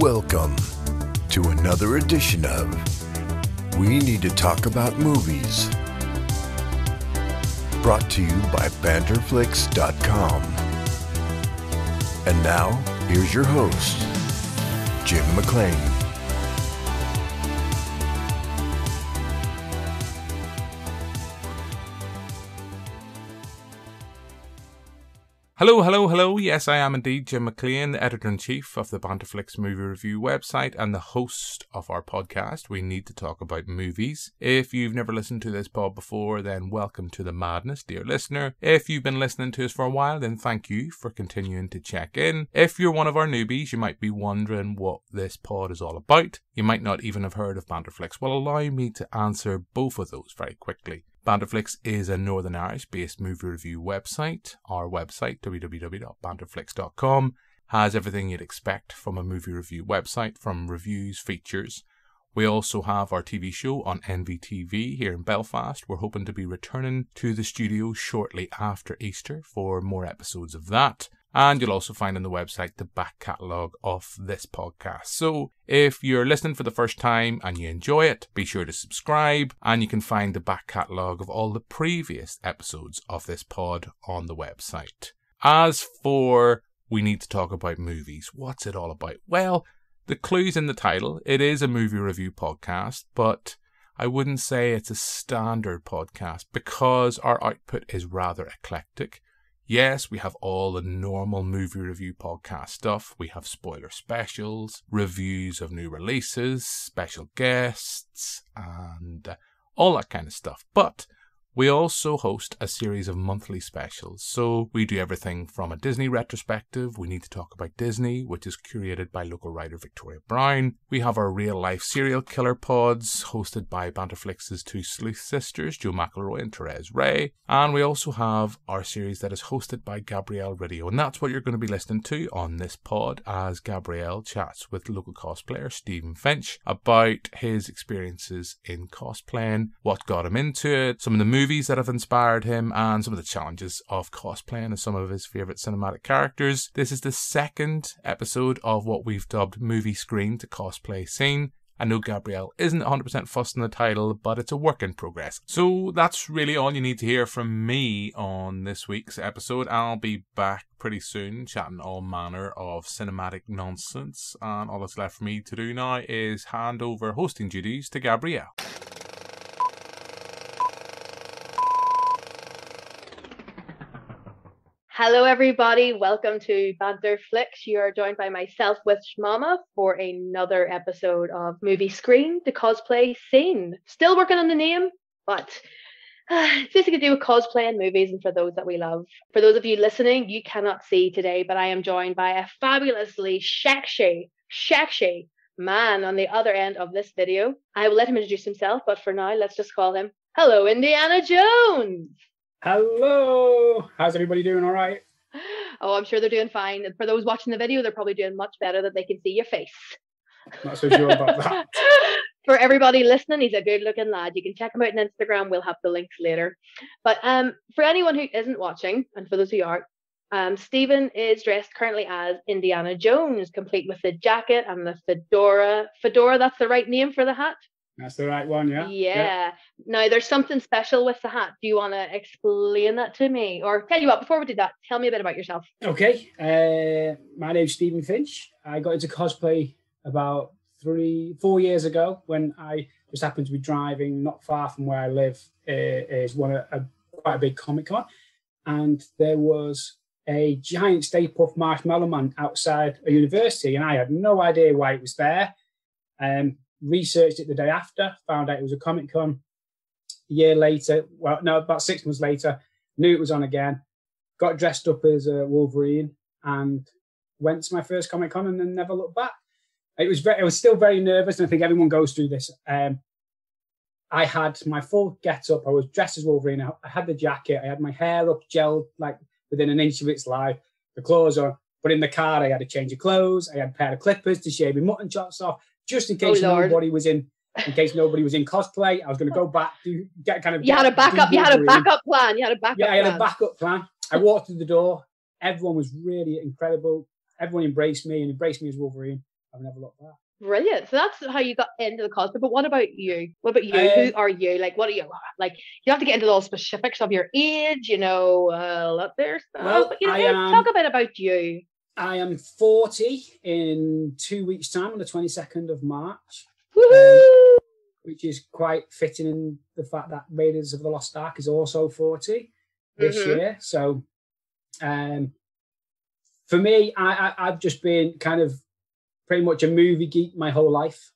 Welcome to another edition of We Need to Talk About Movies. Brought to you by banterflix.com. And now, here's your host, Jim McLean. Hello. Yes, I am indeed Jim McLean, the Editor-in-Chief of the Banterflix Movie Review website and the host of our podcast, We Need to Talk About Movies. If you've never listened to this pod before, then welcome to the madness, dear listener. If you've been listening to us for a while, then thank you for continuing to check in. If you're one of our newbies, you might be wondering what this pod is all about. You might not even have heard of Banterflix. Well, allow me to answer both of those very quickly. Banterflix is a Northern Irish-based movie review website. Our website, www.banterflix.com, has everything you'd expect from a movie review website, from reviews, features. We also have our TV show on NVTV here in Belfast. We're hoping to be returning to the studio shortly after Easter for more episodes of that. And you'll also find on the website the back catalogue of this podcast. So if you're listening for the first time and you enjoy it, be sure to subscribe, and you can find the back catalogue of all the previous episodes of this pod on the website. As for We Need to Talk About Movies, what's it all about? Well, the clue's in the title. It is a movie review podcast, but I wouldn't say it's a standard podcast because our output is rather eclectic. Yes, we have all the normal movie review podcast stuff. We have spoiler specials, reviews of new releases, special guests, and all that kind of stuff. But we also host a series of monthly specials. So we do everything from a Disney retrospective. We Need to Talk About Disney, which is curated by local writer Victoria Brown. We have our real life serial killer pods hosted by Banterflix's two sleuth sisters, Jo McElroy and Therese Ray. And we also have our series that is hosted by Gabrielle Radio. And that's what you're going to be listening to on this pod, as Gabrielle chats with local cosplayer Stephen Finch about his experiences in cosplaying, what got him into it, some of the movies that have inspired him, and some of the challenges of cosplaying as some of his favourite cinematic characters. This is the second episode of what we've dubbed Movie Screen to Cosplay Scene. I know Gabrielle isn't 100% fussed on the title, but it's a work in progress. So that's really all you need to hear from me on this week's episode. I'll be back pretty soon chatting all manner of cinematic nonsense, and all that's left for me to do now is hand over hosting duties to Gabrielle. Hello everybody, welcome to Banterflix. You are joined by myself with Shmama for another episode of Movie Screen, the Cosplay Scene. Still working on the name, but it's basically to do with cosplay and movies and for those that we love. For those of you listening, you cannot see today, but I am joined by a fabulously sexy man on the other end of this video. I will let him introduce himself, but for now, let's just call him Hello Indiana Jones. Hello! How's everybody doing? All right? Oh, I'm sure they're doing fine. And for those watching the video, they're probably doing much better that they can see your face. Not so sure about that. For everybody listening, he's a good-looking lad. You can check him out on Instagram. We'll have the links later. But for anyone who isn't watching, and for those who are, Stephen is dressed currently as Indiana Jones, complete with the jacket and the fedora. Fedora, that's the right name for the hat? That's the right one, yeah? Yeah. Now, there's something special with the hat. Do you want to explain that to me? Or tell you what, before we do that, tell me a bit about yourself. Okay. My name's Stephen Finch. I got into cosplay about 4 years ago when I just happened to be driving not far from where I live. Is quite a big Comic-Con. And there was a giant Stay Puft Marshmallow Man outside a university, and I had no idea why it was there. Researched it the day after, found out it was a Comic-Con. A year later, about 6 months later, knew it was on again, got dressed up as a Wolverine and went to my first Comic-Con and then never looked back. I was still very nervous, and I think everyone goes through this. I had my full get-up. I was dressed as Wolverine. I had the jacket. I had my hair up gelled like within an inch of its life, the clothes on. But in the car, I had a change of clothes. I had a pair of clippers to shave my mutton chops off, just in case nobody was in cosplay. I was going to go back to get kind of. You had a backup plan. I had a backup plan. I walked through the door. Everyone was really incredible. Everyone embraced me as Wolverine. I I've never looked back. Brilliant. So that's how you got into the cosplay. But what about you? What about you? Who are you? Like, what are you like? You have to get into all specifics of your age, that there stuff. Well, but talk a bit about you. I am 40 in 2 weeks' time on the 22nd of March. Woohoo! Which is quite fitting in the fact that Raiders of the Lost Ark is also 40 this year. So for me, I've just been kind of pretty much a movie geek my whole life.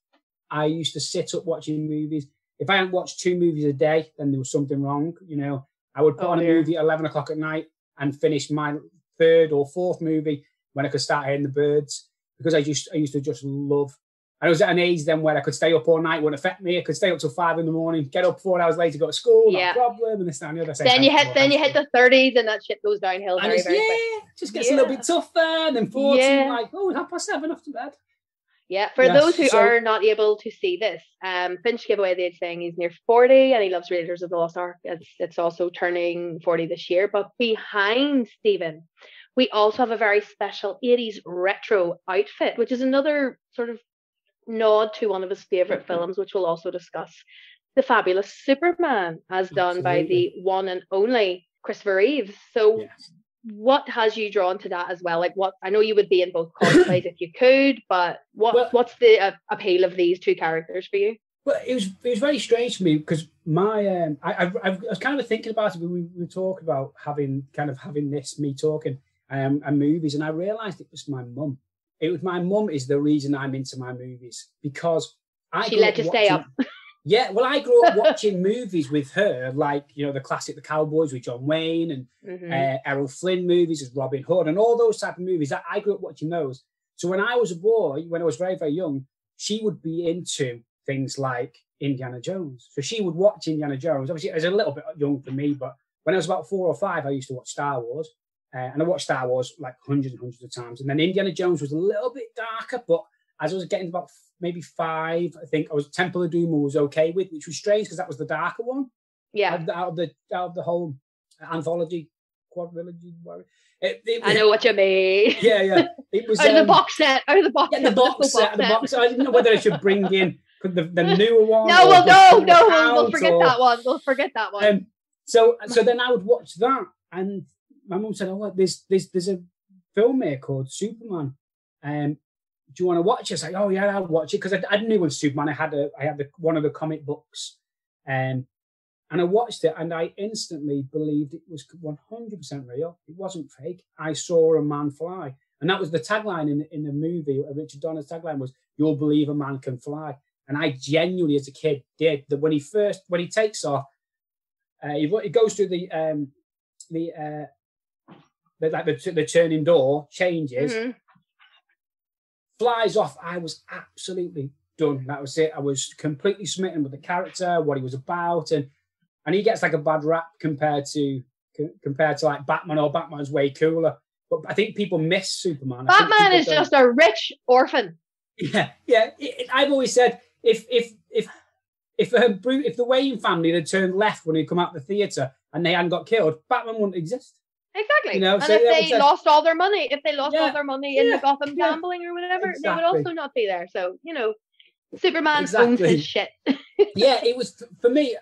I used to sit up watching movies. If I hadn't watched 2 movies a day, then there was something wrong. I would put on a movie at 11 o'clock at night and finish my 3rd or 4th movie when I could start hearing the birds, because I used to just love. I was at an age then where I could stay up all night, wouldn't affect me. I could stay up till 5 a.m, get up 4 hours later, go to school, no problem, and this and the other. Then you hit the 30s, and that shit goes downhill very, very quick. Just gets a little bit tougher, and then 40, like, 7:30 off to bed. Yeah, for those who are not able to see this, Finch gave away the age saying he's near 40 and he loves Raiders of the Lost Ark. It's also turning 40 this year. But behind Stephen, we also have a very special 80s retro outfit, which is another sort of nod to one of his favourite films, which we'll also discuss. The Fabulous Superman, as done by the one and only Christopher Reeves. So what has you drawn to that as well? Like, what, I know you would be in both cosplays if you could, but what's the appeal of these 2 characters for you? Well, it was very strange for me because my I was kind of thinking about it when we were talking about having this, me talking and movies, and I realised it was my mum. It was my mum is the reason I'm into my movies, because she let you stay up. Yeah, well, I grew up watching movies with her, like, the classic The Cowboys with John Wayne and Errol Flynn movies as Robin Hood and all those type of movies. I grew up watching those. So when I was a boy, when I was very, very young, she would be into things like Indiana Jones. So she would watch Indiana Jones. Obviously, it was a little bit young for me, but when I was about 4 or 5, I used to watch Star Wars. And I watched Star Wars like hundreds and hundreds of times. And then Indiana Jones was a little bit darker, but as I was getting to about maybe 5, I think Temple of Doom I was okay with, which was strange because that was the darker one. Yeah. Out of the whole anthology, quadrilogy, whatever. I know what you mean. Yeah. It was out of the box set. The box set. I didn't know whether I should bring in the newer one. No, we'll forget that one. We'll forget that one. So then I would watch that, and my mum said, "Oh, there's a film here called Superman. Do you want to watch it?" I was like, "Oh yeah, I'll watch it," because I knew of Superman. I had one of the comic books, and I watched it, and I instantly believed it was 100% real. It wasn't fake. I saw a man fly, and that was the tagline in the movie. Richard Donner's tagline was, "You'll believe a man can fly," and I genuinely, as a kid, did. That when he takes off, he goes through the turning door, changes. Mm-hmm. Flies off. I was absolutely done. That was it. I was completely smitten with the character, what he was about, and he gets like a bad rap compared to like Batman, or Batman's way cooler. But I think people miss Superman. Batman is just a rich orphan. Yeah. I've always said if the Wayne family had turned left when he come out of the theatre and they hadn't got killed, Batman wouldn't exist. Exactly. And so if they lost all their money, in the Gotham gambling or whatever, they would also not be there. So, Superman owns his shit. Yeah, it was, for me,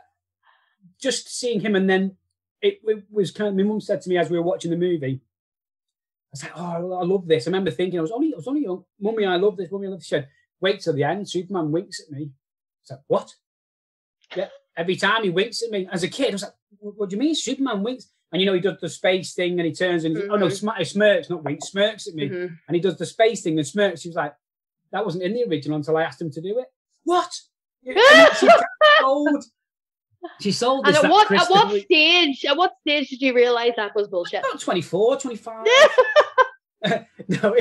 just seeing him, and then it was kind of, my mum said to me as we were watching the movie, I was like, "Oh, I love this." I remember thinking, I was only young. "Mummy, I love this. Mummy, I love this." She said, "Wait till the end. Superman winks at me." I was like, "What?" Yeah, every time he winks at me. As a kid, I was like, "What do you mean Superman winks?" And, he does the space thing and he turns and, he smirks, not winks, smirks at me. Mm-hmm. And he does the space thing and smirks. He was like, that wasn't in the original until I asked him to do it. What? She sold this. And at what stage did you realise that was bullshit? About 24, 25. No,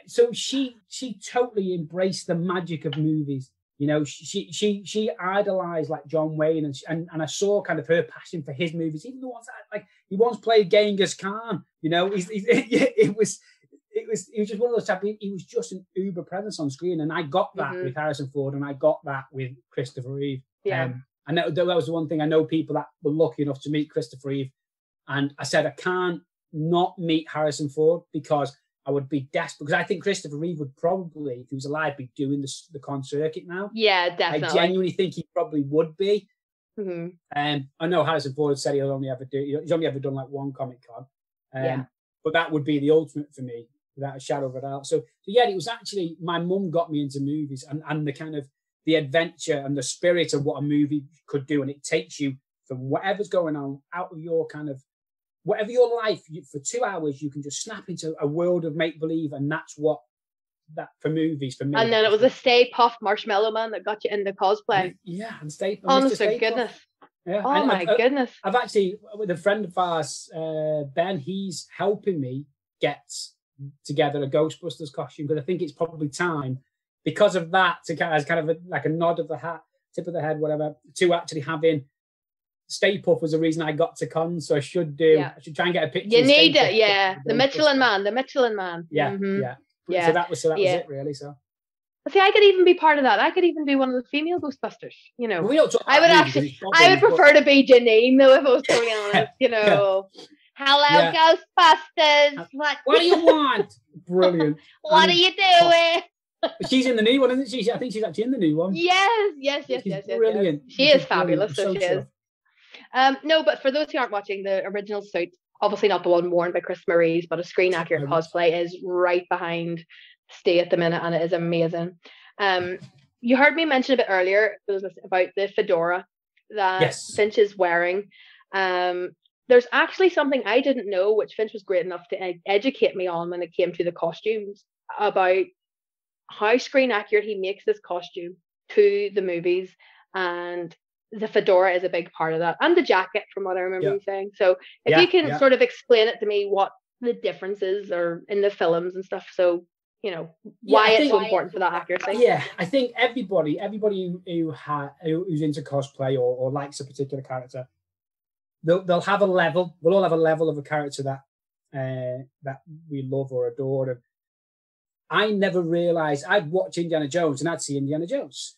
so she totally embraced the magic of movies. She idolized like John Wayne, and I saw kind of her passion for his movies. Even the ones that, like, he once played Genghis Khan. It was just one of those type. He was just an uber presence on screen, and I got that with Harrison Ford, and I got that with Christopher Reeve. Yeah, and that was the one thing. I know people that were lucky enough to meet Christopher Reeve, and I said I can't not meet Harrison Ford because I would be desperate, because I think Christopher Reeve would probably, if he was alive, be doing the con circuit now. Yeah, definitely. I genuinely think he probably would be. Mm-hmm. I know Harrison Ford said he's only ever done like one Comic Con. Yeah. But that would be the ultimate for me, without a shadow of a doubt. So yeah, it was actually, my mum got me into movies, and the kind of the adventure and the spirit of what a movie could do. And it takes you from whatever's going on out of your kind of, whatever your life, for 2 hours, you can just snap into a world of make-believe. And that's what, that for movies, for me. And then it was a Stay Puft Marshmallow Man that got you into cosplay. Yeah, and Stay Honest to goodness. Yeah. Oh, my goodness. I've actually, with a friend of ours, Ben, he's helping me get together a Ghostbusters costume, because I think it's probably time, because of that, to kind of like a nod of the hat, tip of the head, whatever, to actually having Stay Puft was the reason I got to con, so I should try and get a picture. You need it, yeah. The Michelin Man. Yeah, mm-hmm. Yeah. So that was it, really. So. See, I could even be part of that. I could even be one of the female Ghostbusters. You know, I would prefer to be Janine, though, if I was totally honest. You know, hello, Ghostbusters. What do you want? Brilliant. What are you doing? She's in the new one, isn't she? I think she's actually in the new one. Yes. Brilliant. She is fabulous. So she is. No, but for those who aren't watching, the original suit, obviously not the one worn by Chris Maurice, but a screen accurate cosplay, is right behind Stay at the minute, and it is amazing. You heard me mention a bit earlier about the fedora that Finch is wearing. There's actually something I didn't know, which Finch was great enough to educate me on when it came to the costumes, about how screen accurate he makes this costume to the movies, and the fedora is a big part of that, and the jacket, from what I remember you saying. So if you can sort of explain it to me, what the differes are in the films and stuff, so you know why it's so important for that accuracy. Yeah, I think everybody who's into cosplay or likes a particular character, they'll have a level. We'll all have a level of a character that we love or adore. And I never realized, I'd watch Indiana Jones and I'd see Indiana Jones.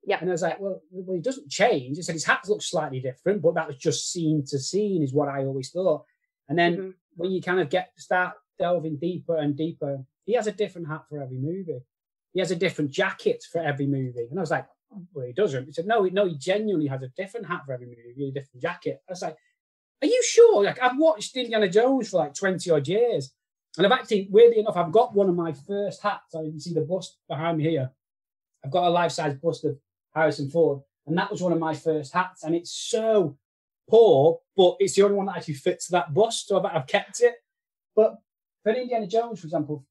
Yeah. And I was like, well, he doesn't change. I said his hat looks slightly different, but that was just scene to scene, is what I always thought. And then when you kind of start delving deeper and deeper, he has a different hat for every movie. He has a different jacket for every movie. And I was like, well, he doesn't. He said, no, he genuinely has a different hat for every movie, a different jacket. I was like, are you sure? Like, I've watched Indiana Jones for like 20 odd years. And I've actually, weirdly enough, I've got one of my first hats. So you can see the bust behind me here. I've got a life-size bust of Harrison Ford. And that was one of my first hats. And it's so poor, but it's the only one that actually fits that bust. So I've kept it. But for Indiana Jones, for example,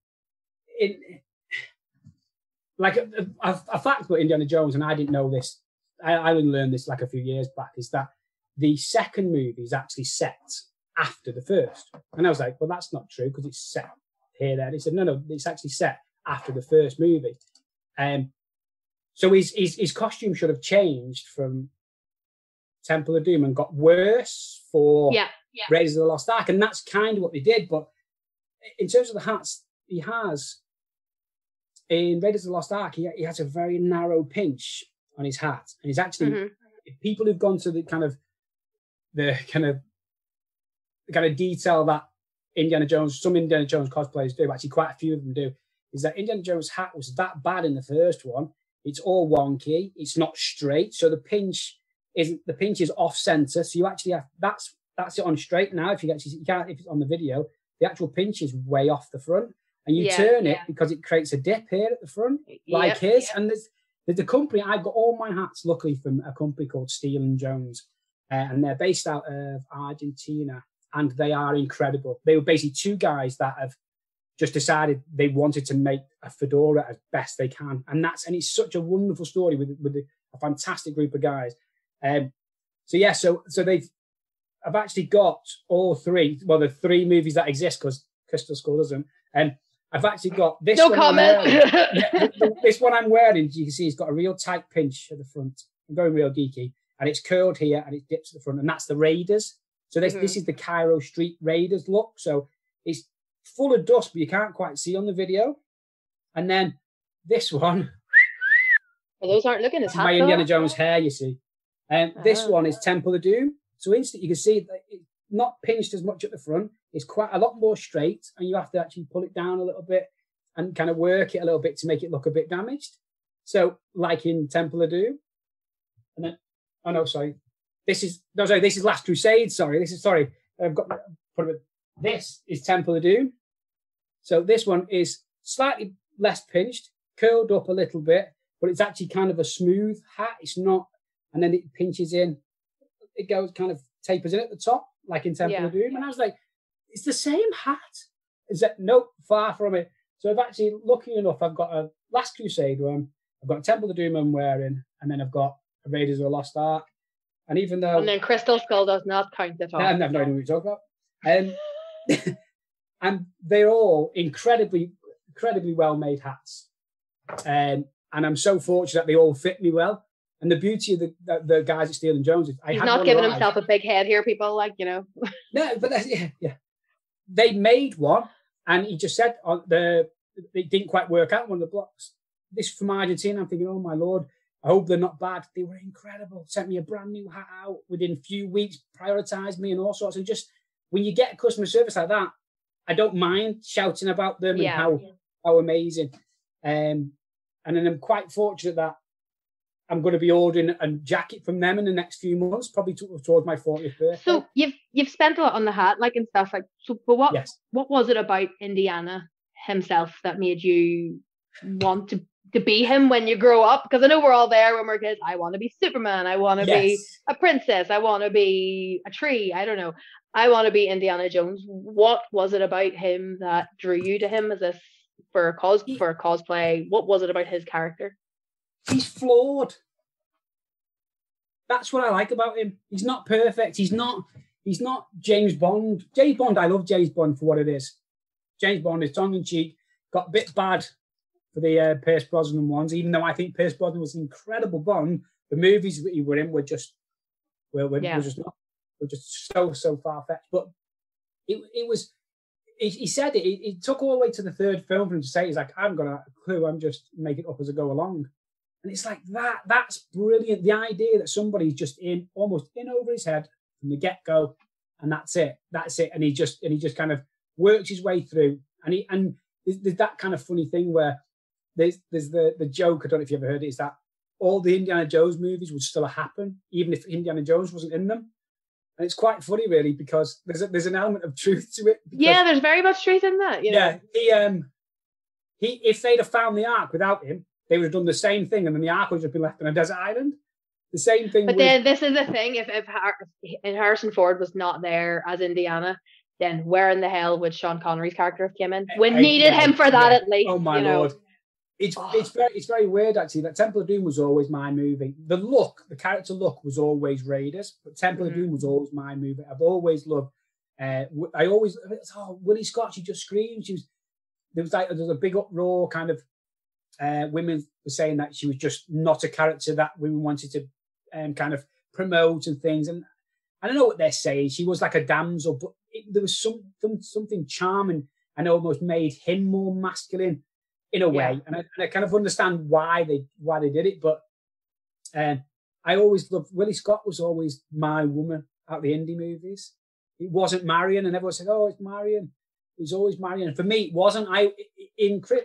like a fact about Indiana Jones, and I didn't know this, I only learned this like a few years back, is that the second movie is actually set after the first. And I was like, well, that's not true, because it's set here, there. He said, no, it's actually set after the first movie. So his costume should have changed from Temple of Doom and got worse for Raiders of the Lost Ark. And that's kind of what they did. But in terms of the hats, he has, in Raiders of the Lost Ark, he has a very narrow pinch on his hat. And he's actually, people who've gone to the kind of detail that some Indiana Jones cosplayers do, actually quite a few of them do, is that Indiana Jones' hat was that bad in the first one. It's all wonky. It's not straight. So the pinch is off center. So you actually have, that's it on straight now. If if it's on the video, the actual pinch is way off the front, and you turn it because it creates a dip here at the front, like his. And there's a company, I got all my hats, luckily, from a company called Steel & Jones. And they're based out of Argentina, and they are incredible. They were basically two guys that have just decided they wanted to make a fedora as best they can. And it's such a wonderful story with a fantastic group of guys. So I've actually got all three, well, the three movies that exist, because Crystal Skull doesn't. And I've actually got this no one. comment. This one I'm wearing, you can see it's got a real tight pinch at the front. I'm going real geeky. And it's curled here and it dips at the front. And that's the Raiders. So this is the Cairo Street Raiders look. So it's full of dust, but you can't quite see on the video. And then this one. Well, those aren't looking as hot. My Indiana Jones hair, you see. This one is Temple of Doom. So instantly you can see that it's not pinched as much at the front. is quite a lot more straight, and you have to actually pull it down a little bit and kind of work it a little bit to make it look a bit damaged. So, like in Temple of Doom, and then this is Last Crusade. This is Temple of Doom. So this one is slightly less pinched, curled up a little bit, but it's actually kind of a smooth hat. It's not, and then it pinches in. It goes kind of tapers in at the top, like in Temple of Doom. And I was like, it's the same hat. Is that nope, far from it. So I've actually, lucky enough, I've got a Last Crusade one, I've got a Temple of Doom I'm wearing, and then I've got a Raiders of the Lost Ark. And even though, and then Crystal Skull does not count at all. I have no idea what you're talking about. And they're all incredibly well made hats. And I'm so fortunate that they all fit me well. And the beauty of the guys at Steel and Jones is he's not giving himself a big head here, people, like, you know. No, but yeah. They made one, and he just said it didn't quite work out one of the blocks. This from Argentina, I'm thinking, oh my Lord, I hope they're not bad. They were incredible. Sent me a brand new hat out within a few weeks, prioritized me and all sorts. And just when you get customer service like that, I don't mind shouting about them and how amazing. And then I'm quite fortunate that I'm going to be ordering a jacket from them in the next few months, probably towards my 40th birthday. So you've spent a lot on the hat, like, and stuff like. So, but what was it about Indiana himself that made you want to be him when you grow up? Because I know we're all there when we're kids. I want to be Superman. I want to be a princess. I want to be a tree. I don't know. I want to be Indiana Jones. What was it about him that drew you to him for a cosplay? What was it about his character? He's flawed. That's what I like about him. He's not perfect. He's not James Bond. James Bond, I love James Bond for what it is. James Bond is tongue-in-cheek, got a bit bad for the Pierce Brosnan ones, even though I think Pierce Brosnan was an incredible Bond. The movies that he were in were just, were just so far-fetched. But it was, he said it took all the way to the third film for him to say, he's like, I haven't got a clue, I'm just making it up as I go along. And it's like that's brilliant. The idea that somebody's just almost in over his head from the get-go, and that's it. And he just kind of works his way through. And there's that kind of funny thing where there's the joke, I don't know if you ever heard it, is that all the Indiana Jones movies would still happen, even if Indiana Jones wasn't in them. And it's quite funny, really, because there's an element of truth to it. Yeah, there's very much truth in that. You know? He if they'd have found the Ark without him, they would have done the same thing, and then the Ark would have been left on a desert island. The same thing. But then this is the thing: if Harrison Ford was not there as Indiana, then where in the hell would Sean Connery's character have came in? We needed him for that at least. Oh my Lord! It's very weird actually. That Temple of Doom was always my movie. The character look was always Raiders, but Temple of Doom was always my movie. I've always loved. Willie Scott. She just screamed. There was a big uproar, kind of. Women were saying that she was just not a character that women wanted to kind of promote and things. And I don't know what they're saying. She was like a damsel, but there was something charming and almost made him more masculine in a way. And I kind of understand why they did it. But I always loved Willie Scott. Was always my woman out the indie movies. It wasn't Marion, and everyone said, "Oh, it's Marion." It was always Marion. And for me, it wasn't.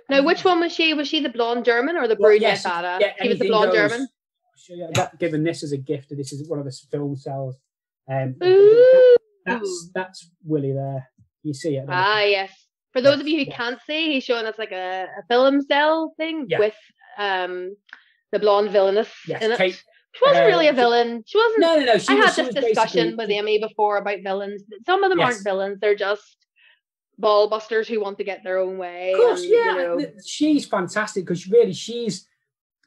Now, which one was she? Was she the blonde German or the brunette? She was the blonde German. I got given this as a gift. This is one of the film cells. That's Willie there. You see it? Yes. For those of you who can't see, he's showing us like a film cell thing with the blonde villainess in it. Kate, she wasn't really a villain. She wasn't. No. I had this discussion with Amy before about villains. Some of them aren't villains. They're just ball busters who want to get their own way. Of course, she's fantastic because she's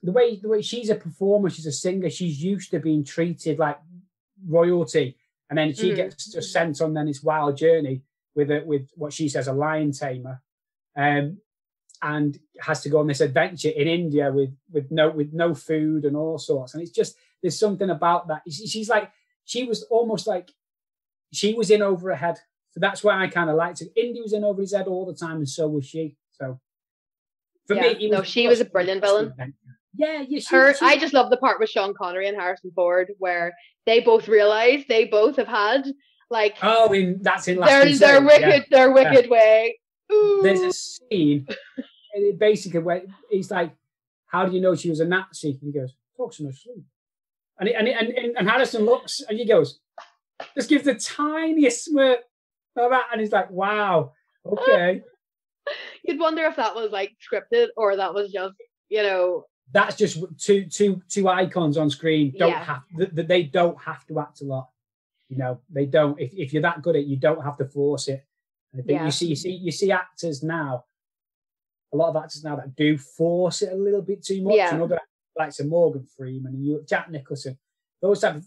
the way she's a performer, she's a singer, she's used to being treated like royalty, and then she gets just sent on then this wild journey with what she says a lion tamer, and has to go on this adventure in India with no food and all sorts. And it's just there's something about that. She's like she was almost like she was in over her head. So that's why I kind of liked it. Indy was in over his head all the time, and so was she. So for me, she was a brilliant villain. I just love the part with Sean Connery and Harrison Ford where they both realize they both have had Like, that's in Last Crusade. Their wicked way. Ooh. There's a scene, basically, where he's like, "How do you know she was a Nazi?" And he goes, "Talks in her sleep." And Harrison looks and he goes, just gives the tiniest smirk like that, and he's like, "Wow, okay." You'd wonder if that was like scripted or that was just, That's just two icons on screen. They don't have to act a lot. They don't. If you're that good at it, you don't have to force it. And I think you see actors now, a lot of actors now that do force it a little bit too much. Yeah. And other like Morgan Freeman and Jack Nicholson, those type of,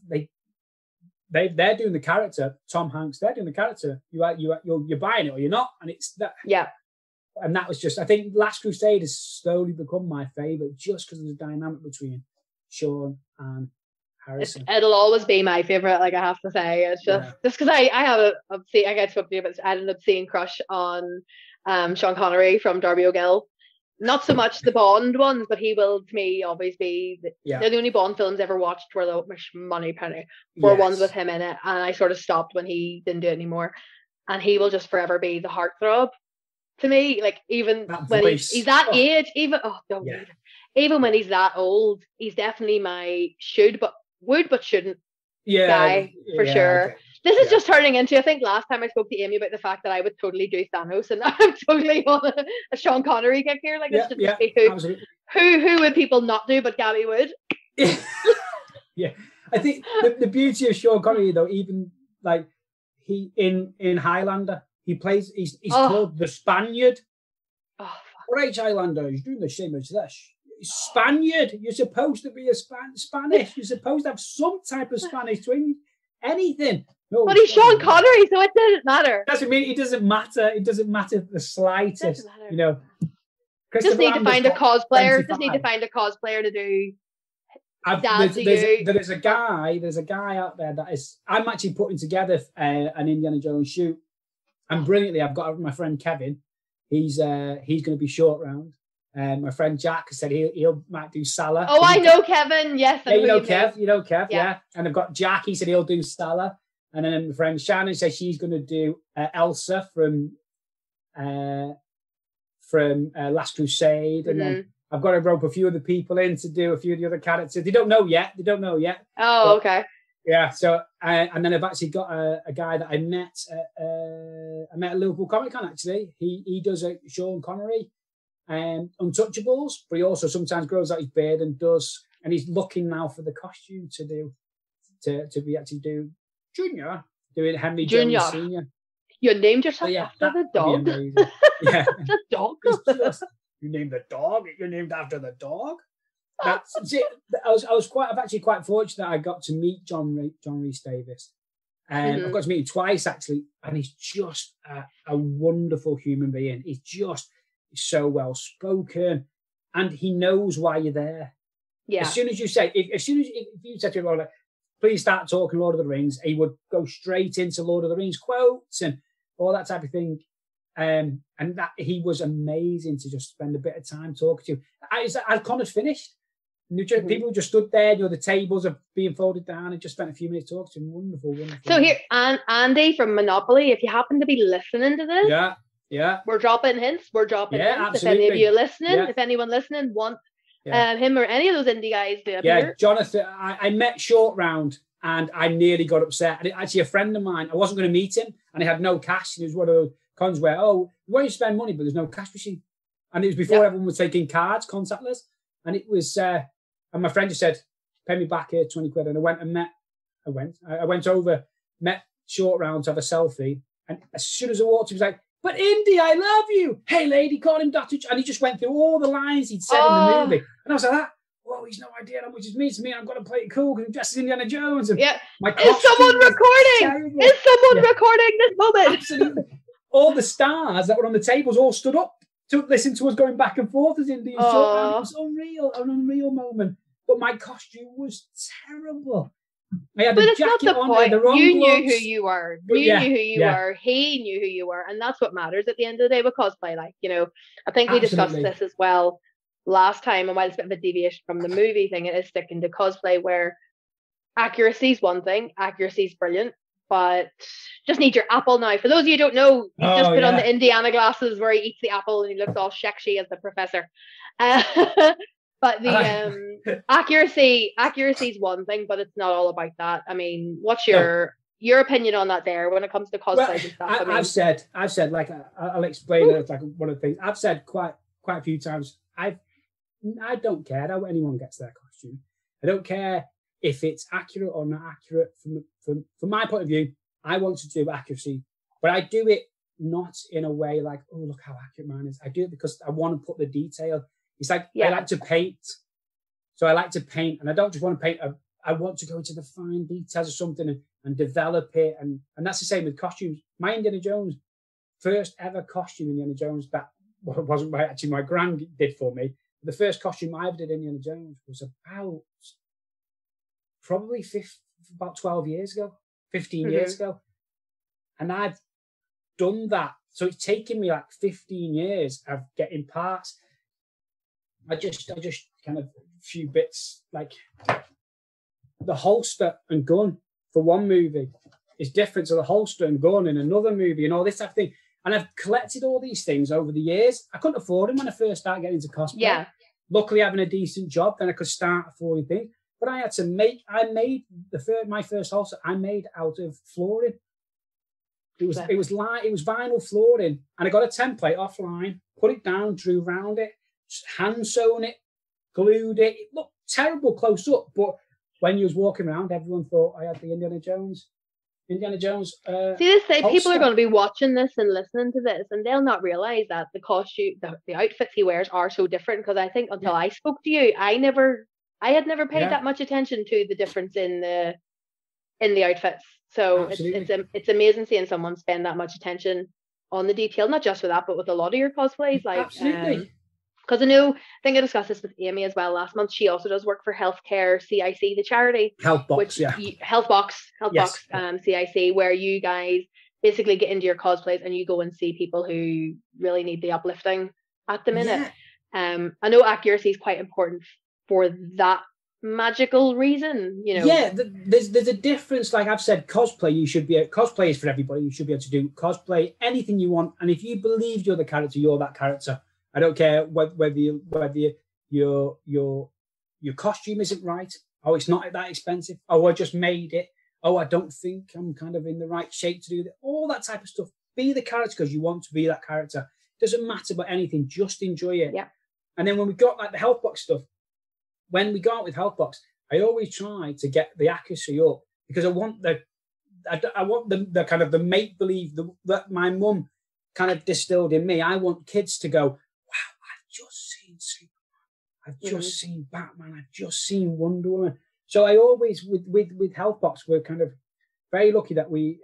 they're doing the character. Tom Hanks, they're doing the character. You're buying it or you're not, and it's that. Yeah. And that was just, I think Last Crusade has slowly become my favourite just because of the dynamic between Sean and Harrison. It'll always be my favourite, like I have to say. It's just because I have I get spoken to you, but I had an obscene crush on Sean Connery from Darby O'Gill. Not so much the Bond ones, but he will, to me, always be they're the only Bond films ever watched were the Moneypenny were ones with him in it, and I sort of stopped when he didn't do it anymore. And he will just forever be the heartthrob to me. Like even that when he's that age, even even when he's that old, he's definitely my would but shouldn't guy for sure. Okay. This is just turning into, I think last time I spoke to Amy about the fact that I would totally do Thanos, and now I'm totally on a Sean Connery kick here. Like it's just who would people not do, but Gabby would. Yeah, I think the beauty of Sean Connery though, even like he in Highlander, he's called the Spaniard. All right, Highlander, he's doing the same as this. Spaniard, you're supposed to be a Spanish. You're supposed to have some type of Spanish twin. Anything. No, but he's Sean Connery, so it doesn't matter. Doesn't mean it doesn't matter. It doesn't matter the slightest. Just need to find a cosplayer. Just need to find a cosplayer to do. There's a guy out there that is. I'm actually putting together an Indiana Jones shoot, and brilliantly, I've got my friend Kevin. He's going to be short round. My friend Jack said he might do Salah. Oh, I know Kevin. Yes, you know Kev. Yeah. And I've got Jack. He said he'll do Salah. And then my friend Shannon says she's going to do Elsa from Last Crusade. And then I've got to rope a few other people in to do a few of the other characters. They don't know yet. Oh, okay. Yeah. So and then I've actually got a guy that I met at Liverpool Comic Con. Actually, he does a Sean Connery. Untouchables, but he also sometimes grows out his beard and he's looking now for the costume to do Junior, doing Henry Jones Senior. You named yourself after the dog. Yeah, the dog. You named the dog. You're named after the dog. That's it. I've actually quite fortunate that I got to meet John Rhys Davies, and I've got to meet him twice actually, and he's just a wonderful human being. He's so well spoken, and he knows why you're there. Yeah. As soon as you say, if you said to him, like, please start talking Lord of the Rings, he would go straight into Lord of the Rings quotes and all that type of thing. And that he was amazing to just spend a bit of time talking to. As Connor's finished, people just stood there. The tables are being folded down, and just spent a few minutes talking to him. Wonderful. So here, Andy from Monopoly, if you happen to be listening to this, yeah, we're dropping hints. Absolutely. If any of you listening, if anyone listening want him or any of those indie guys to appear. Yeah, Jonathan, I met Short Round and I nearly got upset. And actually, a friend of mine, I wasn't going to meet him, and I had no cash. It was one of those cons where, you want to spend money, but there's no cash machine. And it was before everyone was taking cards, contactless. And it was, and my friend just said, pay me back here 20 quid. And I went over, met Short Round to have a selfie. And as soon as I walked, he was like, but Indy, I love you. Hey, lady, call him Dr. And he just went through all the lines he'd said in the movie. And I was like, whoa, he's no idea how much it means to me. I've got to play it cool because I'm dressed as Indiana Jones. And is someone recording? Is someone recording this moment? Absolutely. All the stars that were on the tables all stood up to listen to us going back and forth as Indy. It was unreal, an unreal moment. But my costume was terrible. But it's not the point. You knew who you were. You knew who you were. He knew who you were. And that's what matters at the end of the day with cosplay. Like, I think we discussed this as well last time. And while it's a bit of a deviation from the movie thing, it is sticking to cosplay where accuracy is one thing. Accuracy is brilliant. but just need your apple now. For those of you who don't know, he's just put on the Indiana glasses where he eats the apple and he looks all sexy as the professor. But the accuracy is one thing, but it's not all about that. I mean, what's your opinion on that there when it comes to cosplay and stuff? I've said like I'll explain it. Like one of the things I've said quite a few times. I don't care how anyone gets their costume. I don't care if it's accurate or not accurate. From my point of view, I want to do accuracy, but I do it not in a way like, oh, look how accurate mine is. I do it because I want to put the detail. It's like I like to paint. So I like to paint, and I don't just want to paint. I want to go into the fine details of something and develop it. And that's the same with costumes. My Indiana Jones, first ever costume Indiana Jones, that wasn't actually my grand did for me. The first costume I ever did Indiana Jones was about probably about 12 years ago, 15 years ago. And I've done that. So it's taken me like 15 years of getting parts. I just kind of a few bits, like the holster and gun for one movie is different to the holster and gun in another movie and all this type of thing. And I've collected all these things over the years. I couldn't afford them when I first started getting into cosplay. Yeah. Luckily, having a decent job, then I could start affording things. But I had to made my first holster I made out of flooring. It was vinyl flooring, and I got a template offline, put it down, drew around it, hand sewn it, glued it. It looked terrible close up, but when you was walking around, everyone thought I had the Indiana Jones. See, this say people are going to be watching this and listening to this, and they'll not realize that the costume, the outfits he wears are so different. Because I think until I spoke to you, I had never paid that much attention to the difference in the outfits. So it's amazing seeing someone spend that much attention on the detail, not just with that, but with a lot of your cosplays. Like, absolutely. Because I think I discussed this with Amy as well last month. She also does work for Healthcare CIC, the charity. Healthbox, CIC, where you guys basically get into your cosplays and you go and see people who really need the uplifting at the minute. Yeah. I know accuracy is quite important for that magical reason, you know. Yeah, there's a difference. Like I've said, cosplay is for everybody. You should be able to do cosplay anything you want, and if you believe you're the character, you're that character. I don't care whether your costume isn't right. Oh, it's not that expensive. Oh, I just made it. Oh, I don't think I'm kind of in the right shape to do that. All that type of stuff. Be the character because you want to be that character. Doesn't matter about anything. Just enjoy it. Yeah. And then when we got like the Healthbox stuff, when we go out with Healthbox, I always try to get the accuracy up because I want the kind of the make believe that my mum kind of distilled in me. I want kids to go, just seen Superman, I've just seen Batman, I've just seen Wonder Woman. So I always with Healthbox, we're kind of very lucky that we're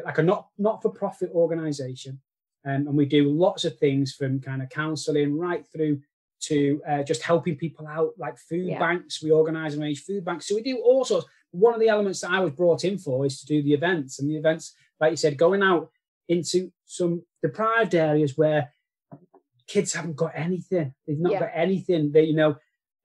like a not for profit organization, and we do lots of things from kind of counselling right through to just helping people out, like food banks. We organise and arrange food banks, so we do all sorts. One of the elements that I was brought in for is to do the events, and the events, like you said, going out into some deprived areas where kids haven't got anything. They've not got anything. They,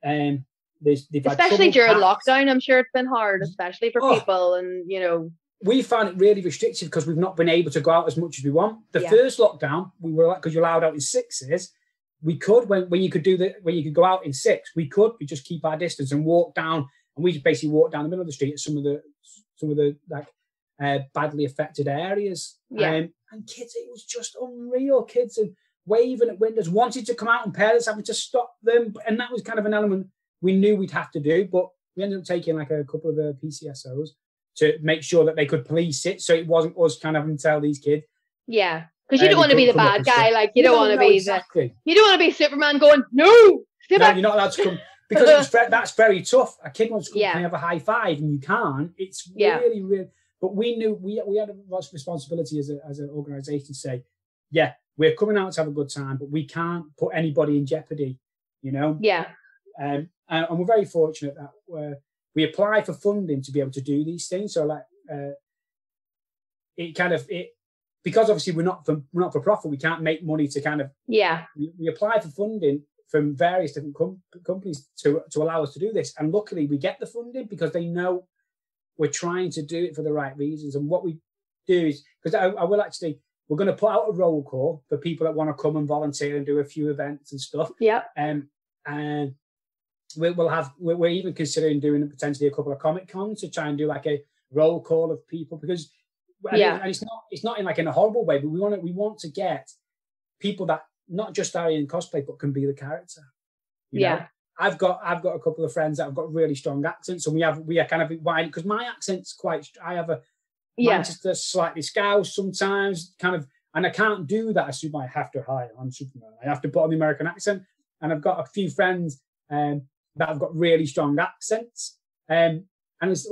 they've especially during lockdown. I'm sure it's been hard, especially for people. And we found it really restrictive because we've not been able to go out as much as we want. The first lockdown, we were like, because you're allowed out in sixes. We could when you could go out in six. We just keep our distance and walk down, and we just basically walk down the middle of the street at some of the like badly affected areas. And kids, it was just unreal. Kids and waving at windows, wanted to come out, and parents having to stop them. And that was kind of an element we knew we'd have to do, but we ended up taking like a couple of the PCSOs to make sure that they could police it, so it wasn't us kind of having to tell these kids. Yeah, because you don't want to be the bad guy. Like you don't want to be you don't want to be Superman going, no, you're not allowed to come because that's very tough. A kid wants to come, can have a high five, and you can't. It's really, really. But we knew we had a responsibility as an organisation to say, we're coming out to have a good time, but we can't put anybody in jeopardy, Yeah. And we're very fortunate that we apply for funding to be able to do these things. So like, because obviously we're not for profit, we can't make money to kind of, we apply for funding from various different companies to allow us to do this. And luckily we get the funding because they know we're trying to do it for the right reasons. And what we do is, because I will actually, we're going to put out a roll call for people that want to come and volunteer and do a few events and stuff. Yeah. And we're even considering doing potentially a couple of Comic Cons to try and do like a roll call of people, because and it's not in like in a horrible way, but we want to get people that not just are in cosplay but can be the character. You know? I've got a couple of friends that have got really strong accents, and we are kind of wide, because my accent's quite. I have a Manchester, slightly Scouse sometimes, kind of, and I can't do that. I have to hide. I'm Superman. I have to put on the American accent, and I've got a few friends that have got really strong accents. And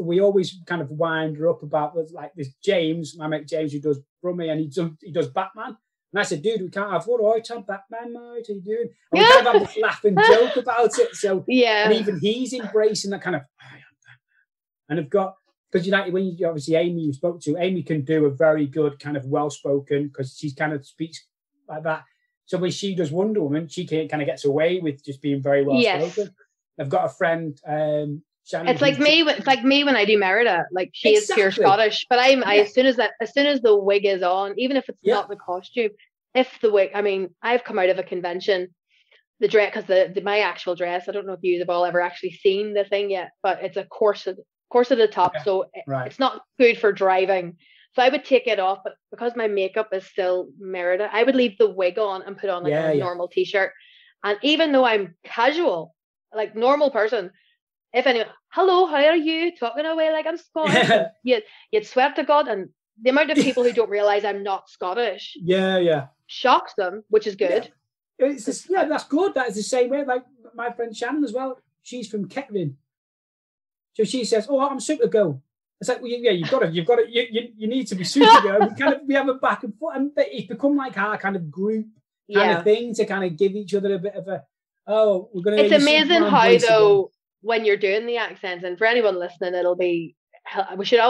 we always kind of wind her up about like this James, my mate James, who does Brummy, and he does Batman. And I said, dude, we can't have Batman, mate. What are you doing? And we kind of have this laughing joke about it. So and even he's embracing that kind of, I am Batman. And I've got, because when you obviously Amy you spoke to, Amy can do a very good kind of well-spoken, because she kind of speaks like that. So when she does Wonder Woman, she kind of gets away with just being very well-spoken. I've got a friend, Shannon, it's like me when I do Merida. Like she is pure Scottish, but as soon as the wig is on, even if it's not the costume, if the wig, I mean, I've come out of a convention, the dress, because my actual dress, I don't know if you have all ever actually seen the thing yet, but it's a corset at the top, so it's not good for driving. So I would take it off, but because my makeup is still Merida, I would leave the wig on and put on like a normal t-shirt. And even though I'm casual, like normal person, if anyone, hello, how are you? Talking away like I'm Scottish. You'd swear to God, and the amount of people who don't realize I'm not Scottish, shocks them, which is good. That's good. That is the same way. Like my friend Shannon as well. She's from Kettering, so she says, "Oh, I'm Supergirl." It's like, well, you've got to. You need to be Supergirl. We have a back and forth, and it's become like our kind of group kind of thing to kind of give each other a bit of a. Oh, we're going to. It's amazing how though. When you're doing the accents, and for anyone listening, it'll be, we should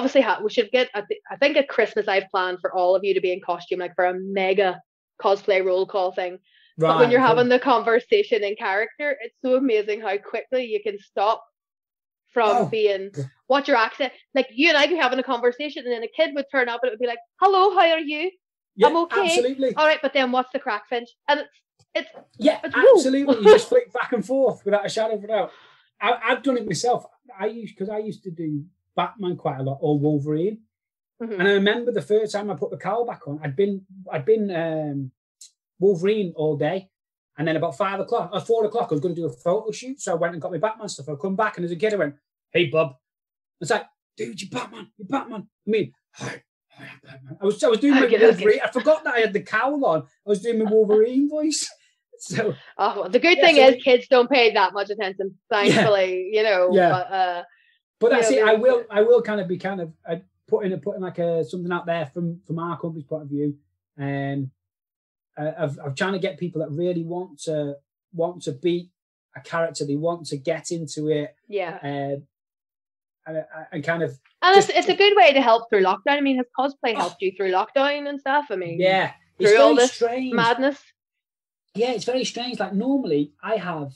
get, I think at Christmas I've planned for all of you to be in costume, like for a mega cosplay roll call thing. But when you're having the conversation in character, it's so amazing how quickly you can stop from being, what's your accent? Like you and I could be having a conversation, and then a kid would turn up and it would be like, hello, how are you? Yeah, I'm okay. Absolutely. All right, but then what's the crack, Finch? And it's absolutely. You just flick back and forth without a shadow of a doubt. I've done it myself. I used to do Batman quite a lot, or Wolverine, and I remember the first time I put the cowl back on, I'd been Wolverine all day, and then about 4 o'clock, I was going to do a photo shoot, so I went and got my Batman stuff. I come back, and as a kid, I went, "Hey, Bob," it's like, "Dude, you're Batman. I mean, hi, I am Batman." I was doing my Wolverine. I forgot that I had the cowl on. I was doing my Wolverine voice. So, the good thing is kids don't pay that much attention, thankfully, but that's it. I will kind of be putting like something out there from our company's point of view, and of trying to get people that really want to be a character. They want to get into it. And kind of. And it's a good way to help through lockdown. I mean, has cosplay helped you through lockdown and stuff? I mean, through all this madness. Yeah, it's very strange. Like normally I have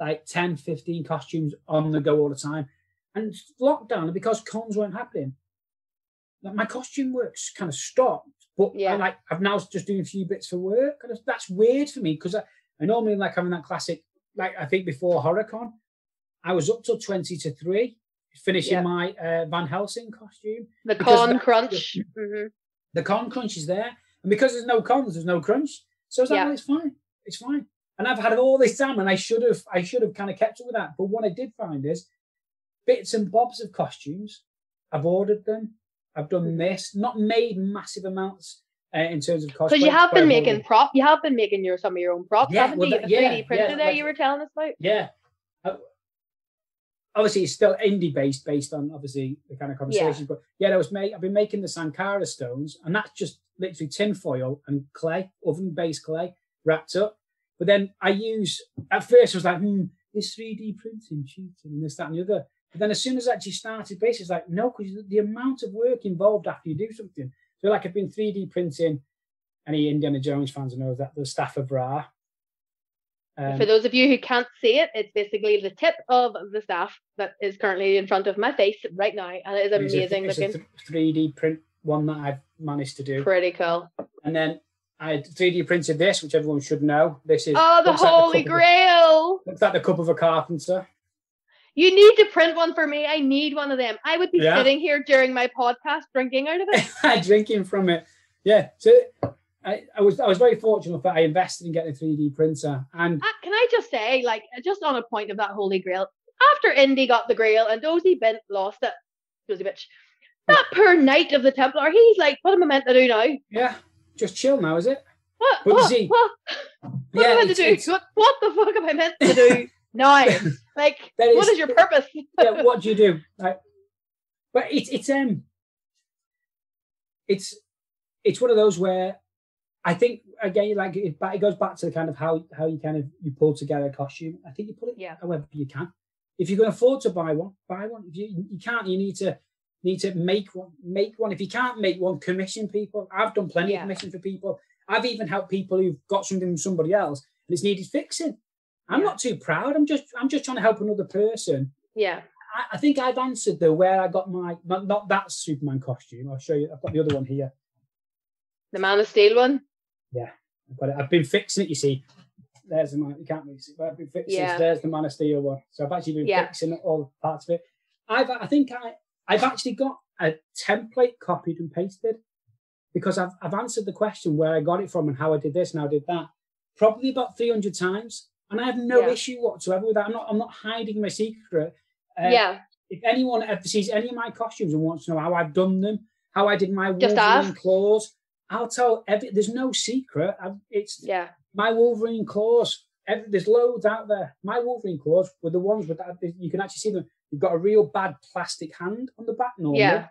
like 10, 15 costumes on the go all the time. And lockdown, because cons weren't happening, like my costume work's kind of stopped. But I'm now just doing a few bits for work. And that's weird for me, because I normally like having that classic, like I think before HorrorCon, I was up till 20 to 3, finishing my Van Helsing costume. The con crunch. The con crunch is there. And because there's no cons, there's no crunch. So I was like, well, it's fine. It's fine. And I've had all this time, and I should have kind of kept up with that. But what I did find is bits and bobs of costumes. I've ordered them. I've done this. Not made massive amounts in terms of cosplay. Because you have been making props. You have been making some of your own props, haven't you? The 3D printer there you were telling us about. Yeah. Obviously, it's still indie based on obviously the kind of conversations. But I've been making the Sankara stones, and that's just literally tin foil and clay, oven-based clay, wrapped up. But then at first I was like, this 3D printing, cheating, and this, that, and the other. But then as soon as I actually started, basically, it's like, no, because the amount of work involved after you do something. So like I've been 3D printing, any Indiana Jones fans know that, the Staff of Ra. For those of you who can't see it, it's basically the tip of the staff that is currently in front of my face right now, and it is amazing looking. It's a 3D print one that I've managed to do. Pretty cool. And then I 3D printed this, which everyone should know. This is the Holy Grail. Looks like the cup of a carpenter. You need to print one for me. I need one of them. I would be sitting here during my podcast drinking out of it. Drinking from it. Yeah. So I was very fortunate that I invested in getting a 3D printer. And can I just say, like, just on a point of that Holy Grail, after Indy got the Grail and Dozy Bint lost it, Dozy bitch, that poor Knight of the Templar, he's like, what am I meant to do now? Yeah. Just chill now, is it? What am I meant to do? What the fuck am I meant to do now? Like, what is your purpose? What do you do? Like, but it's one of those where I think again, like it goes back to the kind of how you pull together a costume. I think you pull it however you can. If you can afford to buy one, buy one. If you can't, you need to make one. If you can't make one, commission people. I've done plenty of commission for people. I've even helped people who've got something from somebody else and it's needed fixing. I'm not too proud. I'm just trying to help another person. Yeah. I think I've answered where I got my not that Superman costume. I'll show you. I've got the other one here. The Man of Steel one. Yeah, I've got it. I've been fixing it. You see, there's the man. You can't really see, but I've been fixing it. There's the Man of Steel one. So I've actually been fixing all parts of it. I've actually got a template copied and pasted because I've answered the question where I got it from and how I did this and how I did that probably about 300 times. And I have no issue whatsoever with that. I'm not hiding my secret. If anyone ever sees any of my costumes and wants to know how I've done them, how I did my Wolverine claws, I'll tell. There's no secret. My Wolverine claws. There's loads out there. My Wolverine claws were the ones with that. You can actually see them. You've got a real bad plastic hand on the back normally. Yeah.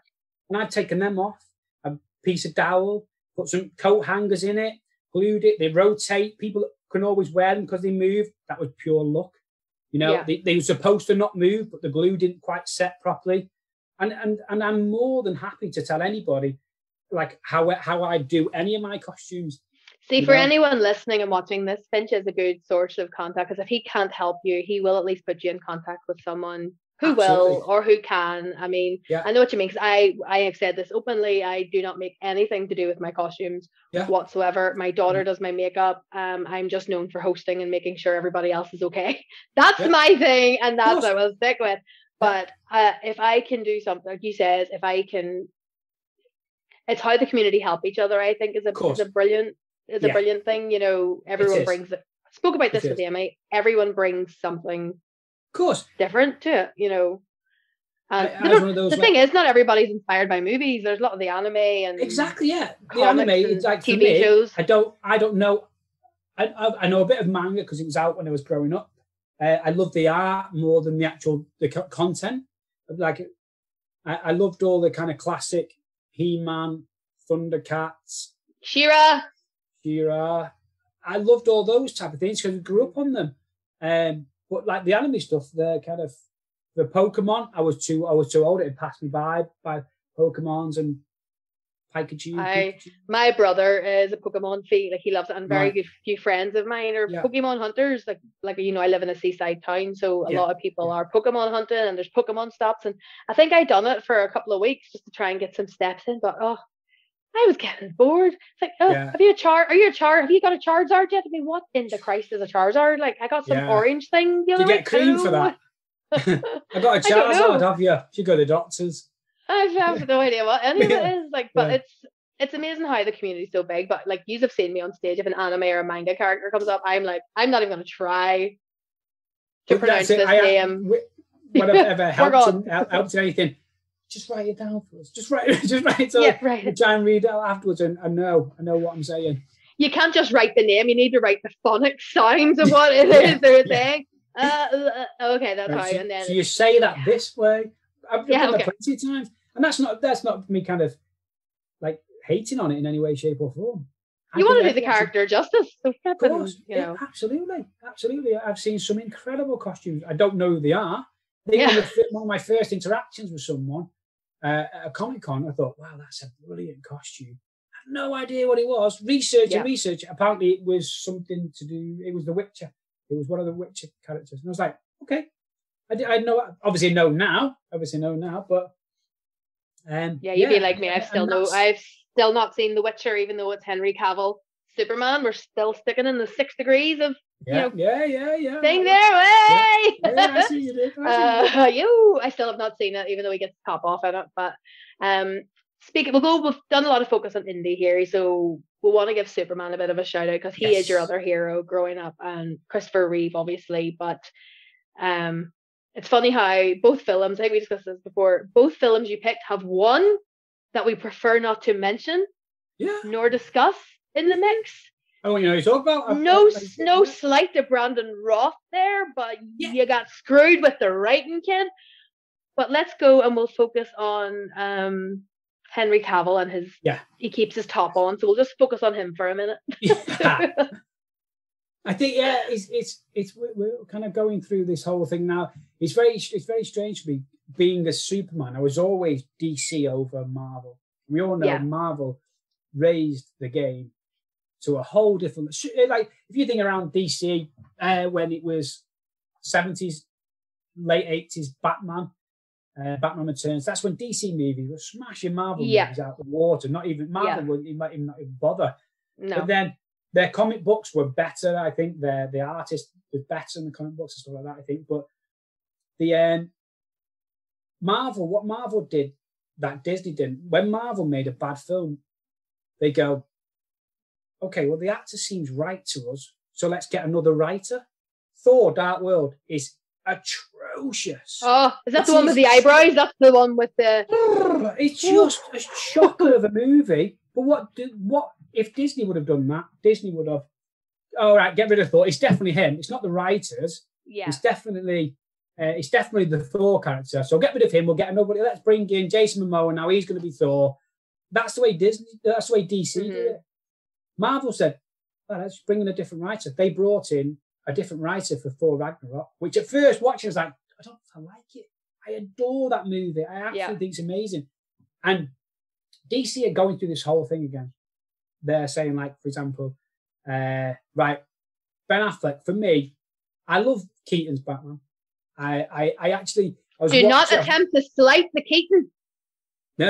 And I've taken them off. A piece of dowel, put some coat hangers in it, glued it. They rotate. People can always wear them because they move. That was pure luck. You know, they were supposed to not move, but the glue didn't quite set properly. And I'm more than happy to tell anybody like how I do any of my costumes. See, for anyone listening and watching this, Finch is a good source of contact because if he can't help you, he will at least put you in contact with someone who will or who can. I mean, I know what you mean because I have said this openly. I do not make anything to do with my costumes whatsoever. My daughter does my makeup. I'm just known for hosting and making sure everybody else is okay. That's my thing, and that's what I will stick with. But if I can do something, like you said, if I can, it's how the community help each other. I think is a brilliant thing. You know, everyone brings it. I spoke about this with Amy. Everyone brings something. Of course, different to it, you know. And the thing is, not everybody's inspired by movies. There's a lot of the anime and the anime. It's like TV shows. I don't know. I know a bit of manga because it was out when I was growing up. I love the art more than the content. Like, I loved all the kind of classic He-Man, Thundercats, She-Ra. I loved all those type of things because we grew up on them. But like the anime stuff, the Pokemon, I was too old. It had passed me by Pokemons and Pikachu. My brother is a Pokemon fiend. Like he loves it, and very good few friends of mine are Pokemon hunters. Like you know, I live in a seaside town, so a lot of people are Pokemon hunting, and there's Pokemon stops. And I think I done it for a couple of weeks just to try and get some steps in. But I was getting bored. It's like, have you got a Charizard yet? I mean, what in the Christ is a Charizard? Like, I got some orange thing the other week. Do you get cream for that? I got a Charizard, have you? You go to the doctors. I have no idea what any of it is. Like, but it's amazing how the community's so big. But like, you have seen me on stage. If an anime or a manga character comes up, I'm like, I'm not even going to try to pronounce this name. Whatever helps in anything. Just write it down for us. Just write it. So try and read it out afterwards, and I know what I'm saying. You can't just write the name. You need to write the phonic sounds of what it is they're saying. Okay, that's how. And then so you say that this way. I've done that plenty of times, and that's not me kind of like hating on it in any way, shape, or form. You want to do the character justice, so of course, absolutely. I've seen some incredible costumes. I don't know who they are. One of my first interactions with someone at a Comic-Con, I thought, wow, that's a brilliant costume. I had no idea what it was. Research. Apparently it was something to do, it was The Witcher. It was one of the Witcher characters. And I was like, okay. I know, obviously know now, but you'd be like me. I've still not seen The Witcher, even though it's Henry Cavill Superman. We're still sticking in the 6 degrees of yeah. Thing there, way. Yeah, I see you did. I still have not seen it, even though he gets top off in it. But we've done a lot of focus on indie here, so we want to give Superman a bit of a shout out because he is your other hero growing up, and Christopher Reeve, obviously. But it's funny how both films, I think we discussed this before, both films you picked have one that we prefer not to mention nor discuss in the mix. Oh, you talk about no slight to Brandon Roth there, but you got screwed with the writing, kid. But let's go and we'll focus on Henry Cavill and he keeps his top on, so we'll just focus on him for a minute. I think it's we're kind of going through this whole thing now. It's very strange for me being a Superman. I was always DC over Marvel. We all know Marvel raised the game to a whole different, like if you think around DC when it was 70s, late 80s, Batman Returns, that's when DC movies were smashing Marvel movies out of the water. Not even Marvel would not even bother. No. But then their comic books were better. I think the artist was better in the comic books and stuff like that, I think. But the what Marvel did that Disney didn't, when Marvel made a bad film, they go, okay, well, the actor seems right to us, so let's get another writer. Thor: Dark World is atrocious. Oh, is that the one with the eyebrows? That's the one with the... It's just a shocker of a movie. But what if Disney would have done that? Disney would have, all right, get rid of Thor. It's definitely him. It's not the writers. Yeah. It's definitely the Thor character. So get rid of him. We'll get nobody. Let's bring in Jason Momoa. Now he's going to be Thor. That's the way DC did it. Marvel said, well, let's bring in a different writer. They brought in a different writer for Thor Ragnarok, which at first watching was like, I like it. I adore that movie. I absolutely think it's amazing. And DC are going through this whole thing again. They're saying, like, for example, Ben Affleck, for me, I love Keaton's Batman. Do not attempt to slight the Keaton. No.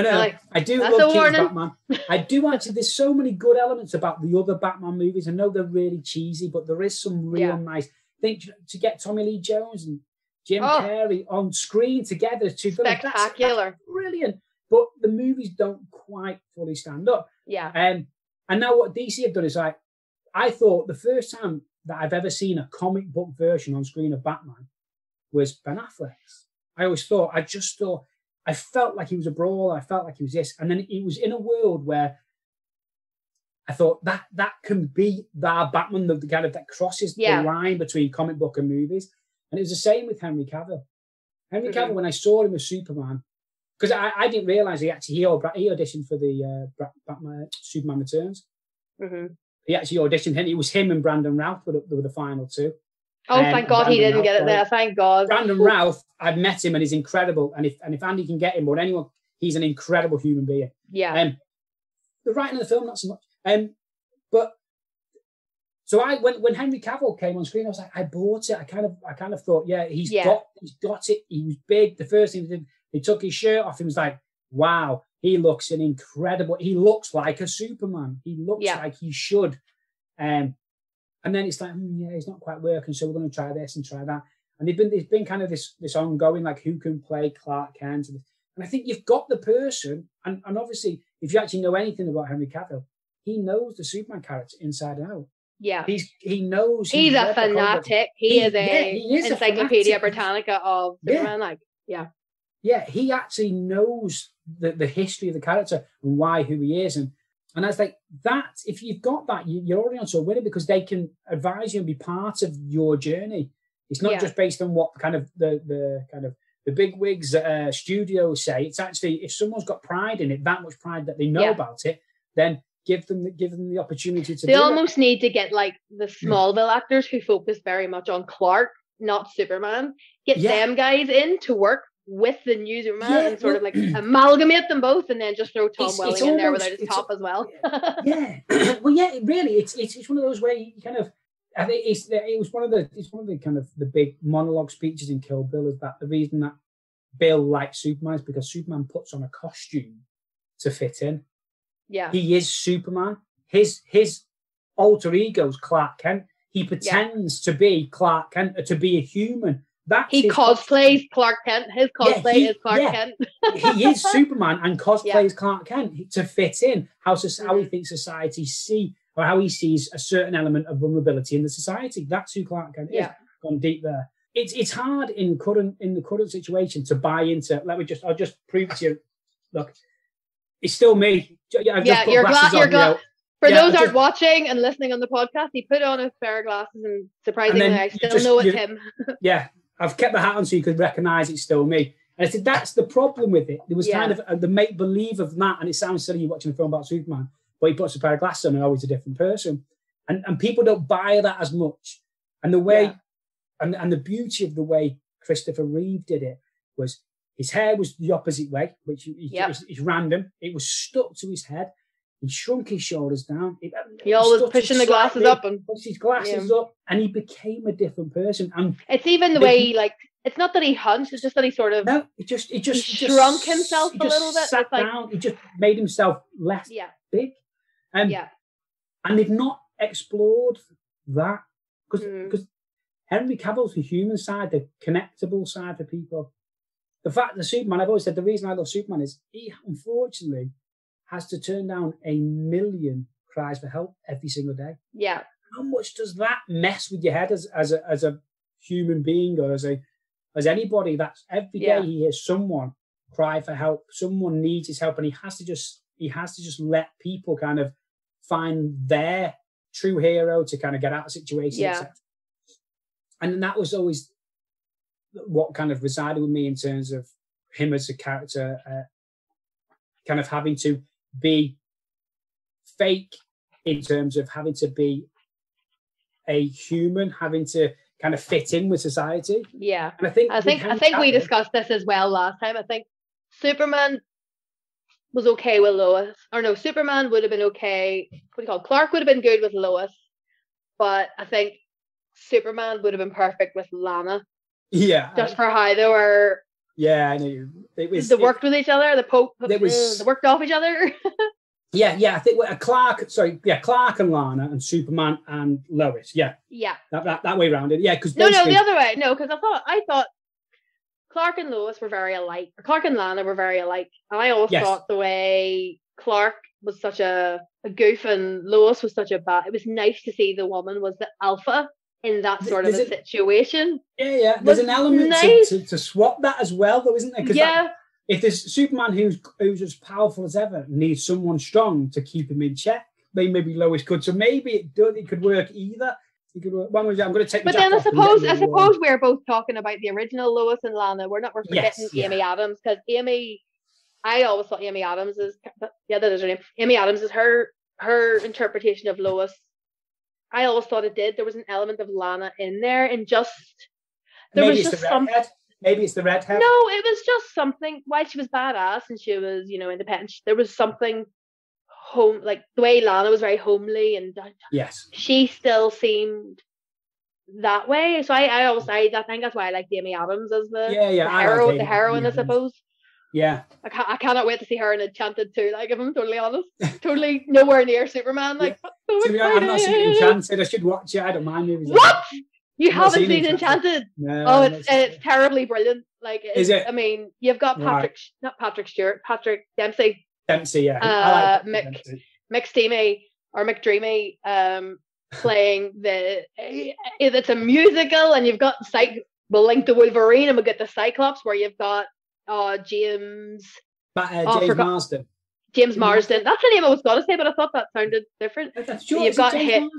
I do love Keaton's Batman. I do actually. There's so many good elements about the other Batman movies. I know they're really cheesy, but there is some real nice. I think to get Tommy Lee Jones and Jim Carrey on screen together, spectacular, that's brilliant. But the movies don't quite fully stand up. Yeah. And now what DC have done is I thought the first time that I've ever seen a comic book version on screen of Batman was Ben Affleck's. I felt like he was a brawler. I felt like he was this. And then it was in a world where I thought that can be that Batman, the kind of that crosses the line between comic book and movies. And it was the same with Henry Cavill. Henry Cavill, when I saw him as Superman, because I didn't realize he auditioned for the Batman Superman Returns. Mm-hmm. He actually auditioned him. It was him and Brandon Routh were the final two. Oh, thank God he didn't get it there. Thank God. Brandon Routh, I've met him and he's incredible. And if Andy can get him or anyone, he's an incredible human being. Yeah. The writing of the film, not so much. But so when Henry Cavill came on screen, I was like, I bought it. I kind of thought, he's got it. He was big. The first thing he did, he took his shirt off. He was like, wow, he looks he looks like a Superman. He looks like he should. And then it's like, he's not quite working, so we're going to try this and try that. And there's been kind of this ongoing, like, who can play Clark Kent? And I think you've got the person, and obviously, if you actually know anything about Henry Cavill, he knows the Superman character inside out. Yeah. He knows. He's a fanatic. He is Encyclopedia Britannica of Superman. Yeah, he actually knows the history of the character and who he is. And I was like, that, if you've got that, you're already on to a winner because they can advise you and be part of your journey. It's not just based on what kind of the big wigs studios say. It's actually, if someone's got pride in it, that much pride that they know about it, then give them the opportunity to. They almost need to get like the Smallville actors who focus very much on Clark, not Superman. Get them guys in to work with the new Superman and sort of like amalgamate them both, and then just throw Tom Welling in there without his top as well. Well, really, it's one of those where you kind of I think it was one of the kind of the big monologue speeches in Kill Bill is that the reason that Bill likes Superman is because Superman puts on a costume to fit in. Yeah. He is Superman. His alter ego is Clark Kent. He pretends to be Clark Kent, to be a human. He cosplays Clark Kent. His cosplay is Clark Kent. He is Superman and cosplays Clark Kent to fit in how he thinks society see, or how he sees a certain element of vulnerability in the society. That's who Clark Kent is. Gone deep there. It's hard in the current situation to buy into. I'll just prove to you. Look, it's still me. I've just put glasses on. For those aren't watching and listening on the podcast, he put on a pair of glasses, and surprisingly, I still know it's him. Yeah, I've kept the hat on so you could recognise it's still me. And I said, that's the problem with it. There was kind of the make-believe of that, and it sounds silly you're watching a film about Superman, but he puts a pair of glasses on and always a different person. And people don't buy that as much. And the way, and the beauty of the way Christopher Reeve did it was his hair was the opposite way, which is random. It was stuck to his head. He shrunk his shoulders down. He always pushing the glasses up and pushed his glasses up, and he became a different person. And it's even the way he, like, it's not that he hunched; it's just that he sort of he shrunk himself a little bit. Sat down. He just made himself less big. And they've not explored that because Henry Cavill's the human side, the connectable side for people. The fact that Superman, I've always said the reason I love Superman is he unfortunately has to turn down 1 million cries for help every single day. Yeah. How much does that mess with your head as a human being, or as anybody? That's every day he hears someone cry for help. Someone needs his help, and he has to just let people kind of find their true hero to kind of get out of situations. Yeah. And that was always what kind of resided with me in terms of him as a character, kind of having to be fake in terms of having to be a human, having to kind of fit in with society. Yeah. And I think we discussed this as well last time. I think Superman was okay with Lois. Or no, Superman would have been okay. What do you call it? Clark would have been good with Lois. But I think Superman would have been perfect with Lana. Yeah. Just for how they were. Yeah, I know. They worked with each other. They worked off each other. I think Clark and Lana and Superman and Lois. Yeah. That way around it. Yeah, because no, the other way. No, because I thought Clark and Lois were very alike. Clark and Lana were very alike, and I always thought the way Clark was such a goof and Lois was such a bad. It was nice to see the woman was the alpha in that sort of a situation. Yeah. There's an element to swap that as well, though, isn't there? Because if there's Superman who's as powerful as ever needs someone strong to keep him in check, maybe Lois could. So maybe it could work either. It could work. I'm going to take. But then I suppose we're both talking about the original Lois and Lana. We're forgetting Amy Adams, because Amy. I always thought Amy Adams is that is her name. Amy Adams is her interpretation of Lois. I always thought it did. There was an element of Lana in there, and maybe it's the redhead. No, it was just something. While she was badass and she was, independent, there was something home, like the way Lana was very homely, and she still seemed that way. So I think that's why I like Amy Adams as the heroine, I suppose. Yeah, I cannot wait to see her in Enchanted too. Like, if I'm totally honest, totally nowhere near Superman. Like, I've not seen Enchanted. I should watch it. I don't mind movies. What? You haven't seen Enchanted? No, it's terribly brilliant. Like, is it? I mean, you've got Patrick Dempsey. Dempsey, yeah. McDreamy, playing it's a musical, and you've got we'll link to Wolverine, and we'll get the Cyclops, where you've got James Marsden. James Marsden. That's the name I was going to say, but I thought that sounded different. You've got him.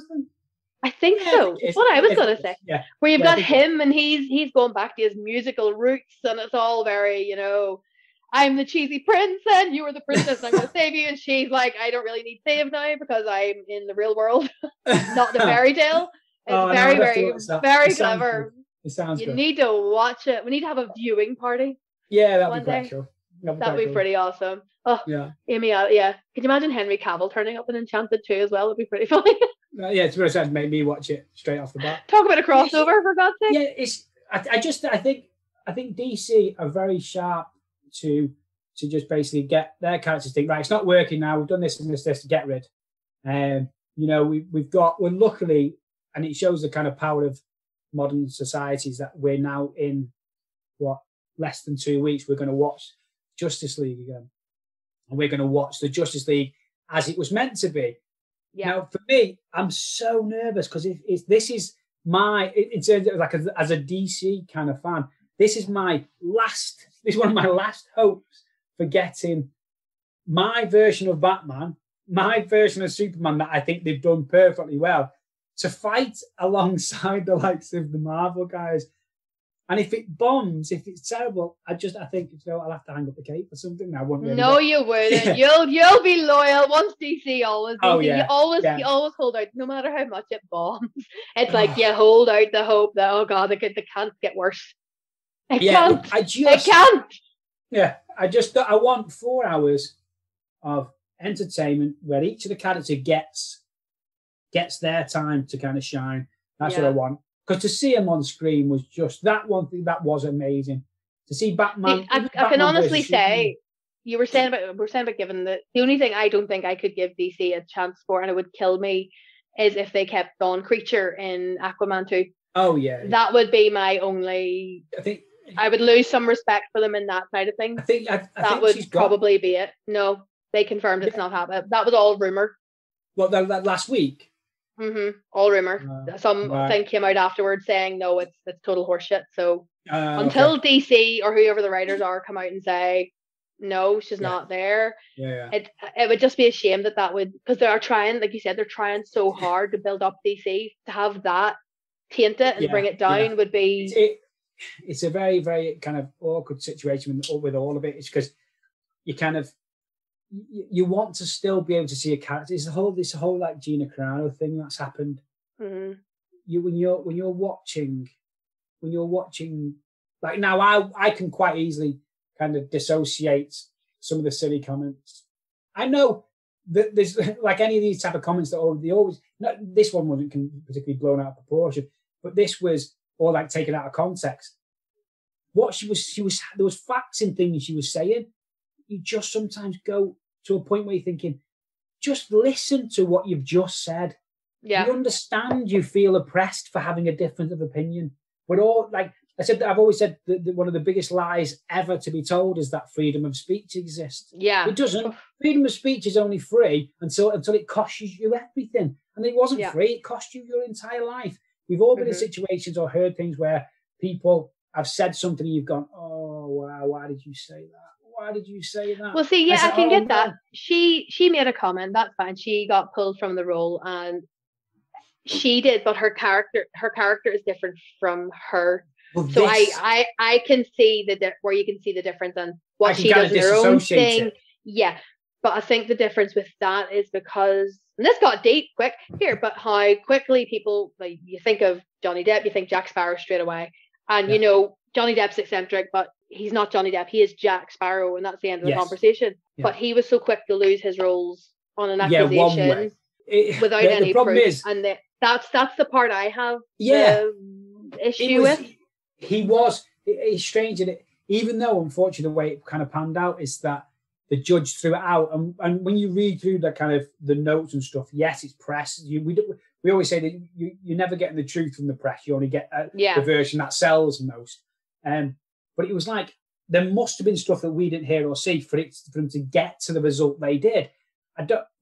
I think so. That's what I was going to say. Yeah. Where you've got him, and he's going back to his musical roots, and it's all very, I'm the cheesy prince, and you are the princess, and I'm going to save you. And she's like, I don't really need save now because I'm in the real world, not the fairy tale. It's very clever. It sounds good. You need to watch it. We need to have a viewing party. Yeah, that'd be great. Sure. That'd be pretty awesome. Oh, Yeah. Amy, yeah. Could you imagine Henry Cavill turning up in Enchanted 2 as well? It'd be pretty funny. Yeah, to be honest, made me watch it straight off the bat. Talk about a crossover, for God's sake. Yeah, it's. I think DC are very sharp to just basically get their characters think, right, it's not working now. We've done this and this to get rid. We're luckily, and it shows the kind of power of modern societies that we're now in less than 2 weeks. We're going to watch Justice League again, and we're going to watch the Justice League as it was meant to be. Yeah. Now, for me, I'm so nervous because this is my, in terms of like as a DC kind of fan, this is one of my last hopes for getting my version of Batman, my version of Superman that I think they've done perfectly well, to fight alongside the likes of the Marvel guys. And if it bombs, if it's terrible, I think I'll have to hang up the cape or something. I won't really. No, you wouldn't. Yeah. You'll be loyal. Once DC, always. DC, oh yeah. You always hold out, no matter how much it bombs. It's like you hold out the hope that they can't get worse. It can't. It can't. Yeah, I want 4 hours of entertainment where each of the characters gets their time to kind of shine. That's what I want. Because to see him on screen was just that one thing that was amazing. To see Batman. I can honestly say, we're saying about giving the only thing I don't think I could give DC a chance for, and it would kill me, is if they kept Dawn Creature in Aquaman 2. Oh yeah. That would be my only. I would lose some respect for them in that side of things. I think would probably be it. No, they confirmed it's not happening. That was all rumor. Well, that last week. Mm-hmm. All rumor. Thing came out afterwards saying no, it's total horseshit. So until DC or whoever the writers are come out and say no, she's not there. Yeah. It would just be a shame that would, because they are trying, like you said, they're trying so hard to build up DC. To have that taint it and bring it down would be. It's a very, very kind of awkward situation with all of it. It's because you kind of you want to still be able to see a character. It's this whole like Gina Carano thing that's happened. Mm-hmm. When you're watching, like now, I can quite easily kind of dissociate some of the silly comments. I know that there's like any of these type of comments that they always. This one wasn't particularly blown out of proportion, but this was all like taken out of context. What she was there was facts in things she was saying. You just sometimes go to a point where you're thinking, just listen to what you've just said. Yeah. You understand you feel oppressed for having a difference of opinion. But all, like I said, I've always said that one of the biggest lies ever to be told is that freedom of speech exists. Yeah. It doesn't. Freedom of speech is only free until it costs you everything. And it wasn't free. It cost you your entire life. We've all been in situations or heard things where people have said something and you've gone, oh, wow, why did you say that? Why did you say that? Well, see, I can get that. She made a comment, that's fine. She got pulled from the role and she did, but her character is different from her. Well, so I can see where you can see the difference and what she does in her own thing. Yeah. But I think the difference with that is because, and this got deep quick here, but how quickly people, like, you think of Johnny Depp, you think Jack Sparrow straight away. And, you know, Johnny Depp's eccentric, but he's not Johnny Depp. He is Jack Sparrow, and that's the end of the conversation. Yeah. But he was so quick to lose his roles on an accusation without any proof. And that's the part I have the issue with. It's strange, and even though, unfortunately, the way it kind of panned out is that the judge threw it out. And when you read through the kind of the notes and stuff, yes, it's press. We always say that you're never getting the truth from the press. You only get the version that sells most. But it was like there must have been stuff that we didn't hear or see for them to get to the result they did.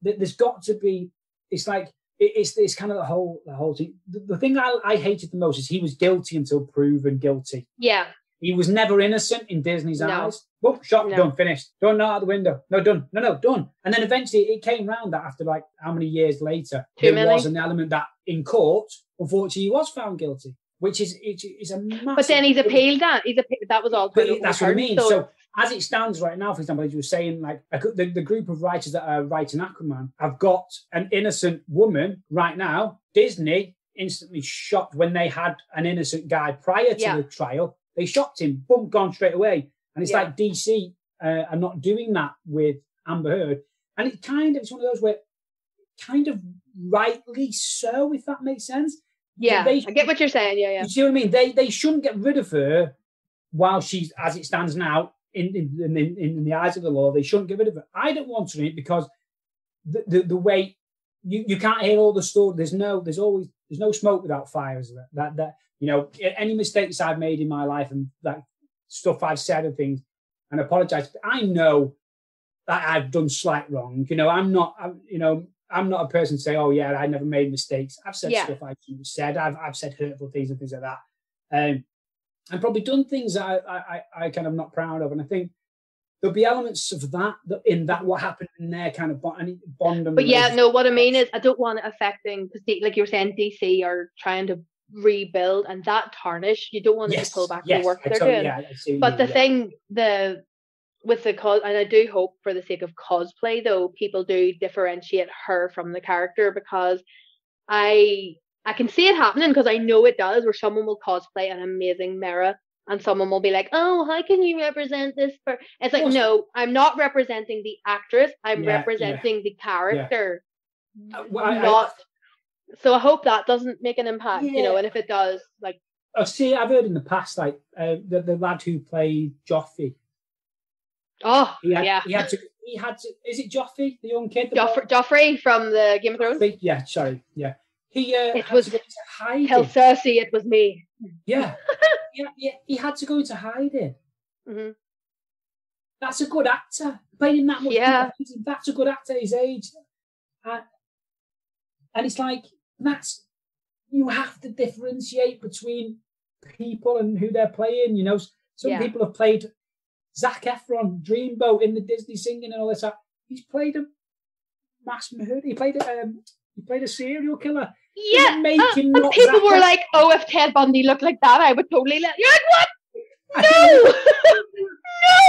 There's got to be. It's like it's kind of the whole thing. The thing I hated the most is he was guilty until proven guilty. Yeah. He was never innocent in Disney's eyes. Well, shot, done, finished. Done, not out the window. No, done. No, done. And then eventually it came round that after like how many years later, there was an element that in court, unfortunately, he was found guilty, which is a massive... But then he's appealed that. That was all... That's what I mean. So as it stands right now, for example, as you were saying, like the group of writers that are writing Aquaman have got an innocent woman right now. Disney instantly shocked when they had an innocent guy prior to the trial. They shocked him, boom, gone straight away. And it's like DC I'm not doing that with Amber Heard. And it's one of those where kind of rightly so, if that makes sense. Yeah, I get what you're saying. Yeah. You see what I mean? They shouldn't get rid of her while she's, as it stands now, in the eyes of the law. They shouldn't get rid of her. I don't want to read because the way you can't hear all the story. There's no smoke without fire, is there? That any mistakes I've made in my life and that stuff I've said and things, and apologize. I know that I've done slight wrong. I'm not a person to say, oh yeah, I never made mistakes. I've said stuff I shouldn't have said. I've said hurtful things and things like that. And probably done things that I kind of not proud of. And I think there'll be elements of that what happened in their kind of bond. But yeah, no, what I mean is I don't want it affecting, because like you were saying, DC are trying to rebuild, and that tarnish, you don't want it to pull back the work they're doing. Yeah, but the thing, with the and I do hope for the sake of cosplay though, people do differentiate her from the character, because I can see it happening, because I know it does, where someone will cosplay an amazing Mera and someone will be like, oh, how can you represent this? It's like, no, I'm not representing the actress, I'm representing the character. So I hope that doesn't make an impact, and if it does, like, I've heard in the past, like the lad who played Joffrey. Oh, he had to. Is it Joffrey, the young kid? Joffrey from the Game of Thrones? Yeah, sorry. Yeah. He had to go into hiding. Tell Cersei it was me. Yeah. He had to go into hiding. Mm-hmm. That's a good actor. Playing him that much. Yeah. That's a good actor at his age. And it's like, you have to differentiate between people and who they're playing. Some people have played Zac Efron, Dreamboat in the Disney singing and all this. He's played a mass murderer. He played a serial killer. Yeah. People were like, oh, if Ted Bundy looked like that, I would totally let you. You're like, what?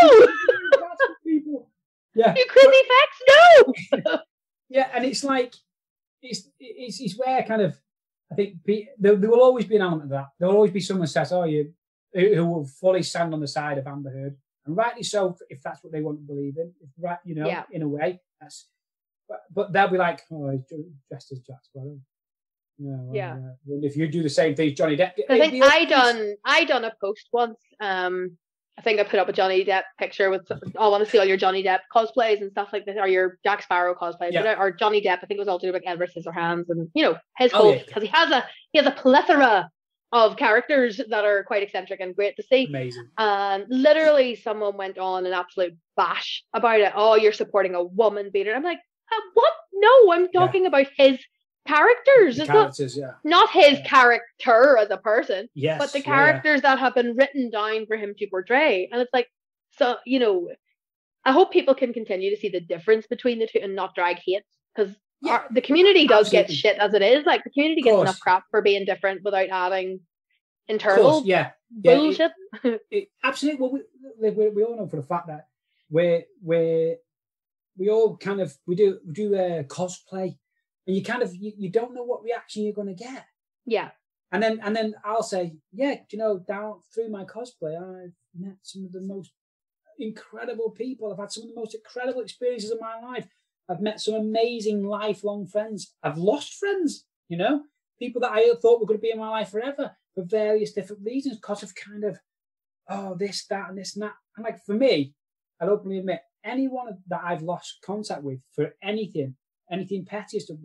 No! People. Yeah. You crazy facts? No! Yeah, and it's like, it's where kind of, I think there will always be an element of that. There will always be someone who says, who will fully stand on the side of Amber Heard. And rightly so, if that's what they want to believe in. In a way. But they'll be like, oh, he's dressed as Jack Sparrow. Yeah. If you do the same thing as Johnny Depp. I think I done a post once. I think I put up a Johnny Depp picture with, I want to see all your Johnny Depp cosplays and stuff like this, or your Jack Sparrow cosplays, or Johnny Depp. I think it was all to do with like Edward Scissorhands and his whole, because he has a plethora of characters that are quite eccentric and great to see. Amazing. And literally someone went on an absolute bash about it. Oh, you're supporting a woman beater. I'm like, what? No, I'm talking about his characters. It's not his character as a person, but the characters that have been written down for him to portray. And it's like, so, I hope people can continue to see the difference between the two and not drag hate, because the community does get shit as it is. Like, the community gets enough crap for being different without adding internal bullshit. Absolutely. Well, we all know for the fact that we all kind of we do cosplay, and you kind of you don't know what reaction you're going to get. Yeah. And then I'll say, down through my cosplay, I've met some of the most incredible people. I've had some of the most incredible experiences of my life. I've met some amazing lifelong friends. I've lost friends, people that I thought were going to be in my life forever for various different reasons, because of kind of, this, that, and this and that. And like, for me, I'll openly admit, anyone that I've lost contact with for anything petty stuff,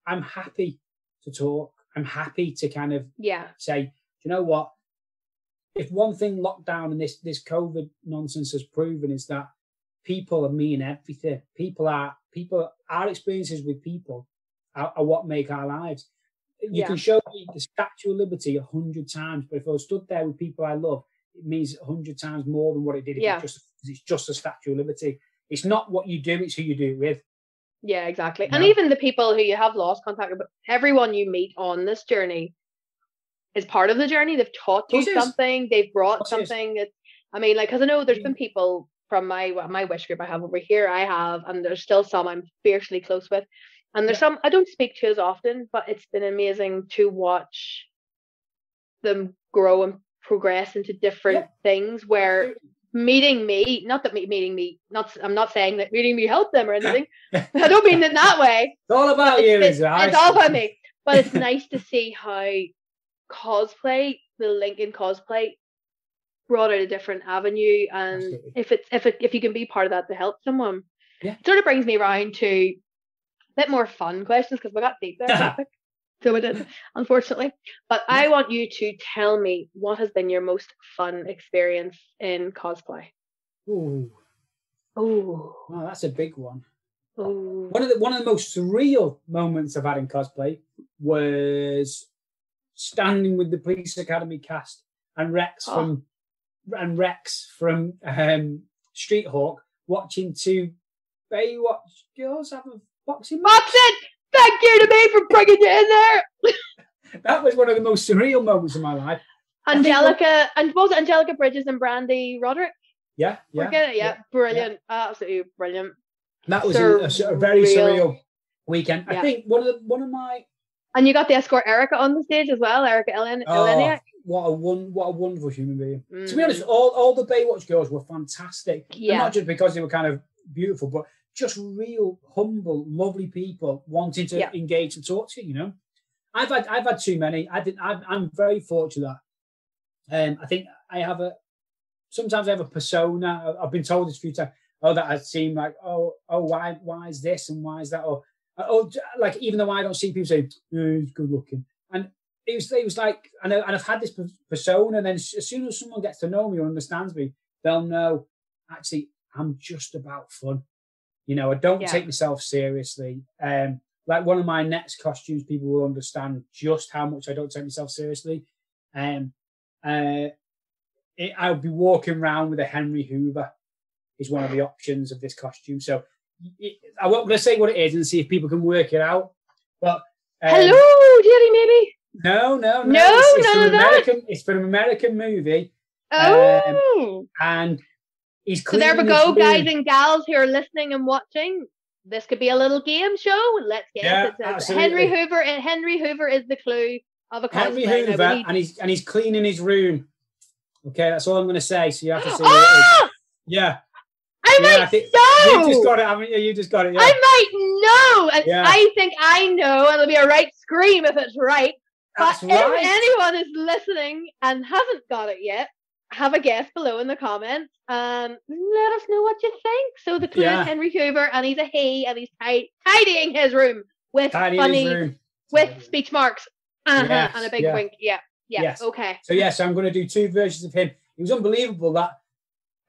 I'm happy to talk. I'm happy to kind of say, do you know what? If one thing lockdown and this COVID nonsense has proven is that people are mean everything. Our experiences with people are what make our lives. You can show me the Statue of Liberty 100 times, but if I was stood there with people I love, it means 100 times more than what it did if it's just a Statue of Liberty. It's not what you do, it's who you do it with. Yeah, exactly. And even the people who you have lost contact with, everyone you meet on this journey is part of the journey. They've taught you something, they've brought something. Because I know there's been people from my wish group I have over here, and there's still some I'm fiercely close with. And there's some I don't speak to as often, but it's been amazing to watch them grow and progress into different things where meeting me, not that meeting me, I'm not saying that meeting me helped them or anything. I don't mean it that way. It's all about you, it's right? all about me. But it's nice to see how cosplay, the Lincoln cosplay, brought out a different avenue, and if you can be part of that to help someone, it sort of brings me around to a bit more fun questions, because we got deep there. So we did, unfortunately. But I want you to tell me, what has been your most fun experience in cosplay? Ooh. Oh, Wow, that's a big one. Ooh. One of the most surreal moments I've had in cosplay was standing with the Police Academy cast and Rex from Street Hawk, watching two Baywatch girls have a boxing match. Boxing! Thank you to me for bringing you in there. That was one of the most surreal moments of my life. Angelica, and what was it, Angelica Bridges and Brandy Roderick? Yeah. Brilliant, absolutely brilliant. That was a very surreal weekend. I think one of my. And you got to escort Erica on the stage as well, Erica Eleniak. What a wonderful human being. To be honest, all the Baywatch girls were fantastic. Yeah. And not just because they were kind of beautiful, but just real, humble, lovely people wanting to engage and talk to you. You know, I've had too many. I'm very fortunate. I think sometimes I have a persona. I've been told this a few times. That I seem like why is this and why is that, or like, even though I don't see people say he's good looking, and it was like, and I've had this persona, and then as soon as someone gets to know me or understands me, they'll know actually I'm just about fun. You know, I don't take myself seriously. Like one of my next costumes, people will understand just how much I don't take myself seriously. I'll be walking around with a Henry Hoover is one of the options of this costume. So I'm not going to say what it is and see if people can work it out. But hello, Jerry, maybe? No. It's from an American movie. Oh. And he's so there we go, guys and gals who are listening and watching. This could be a little game show. Let's get it. Henry Hoover. Henry Hoover is the clue of a cosplay. Henry Hoover, and he's cleaning his room. Okay, that's all I'm going to say. So you have to see what it is. Yeah. I might know. You just got it, haven't you? You just got it. Yeah. I might know. And I think I know. And it'll be a right scream if it's right. But if anyone is listening and hasn't got it yet, have a guess below in the comments and let us know what you think. So the clue is Henry Hoover, and he's a he, and he's tidying his room with speech marks and a big wink. Yeah. Yes. Okay. So I'm going to do two versions of him. It was unbelievable that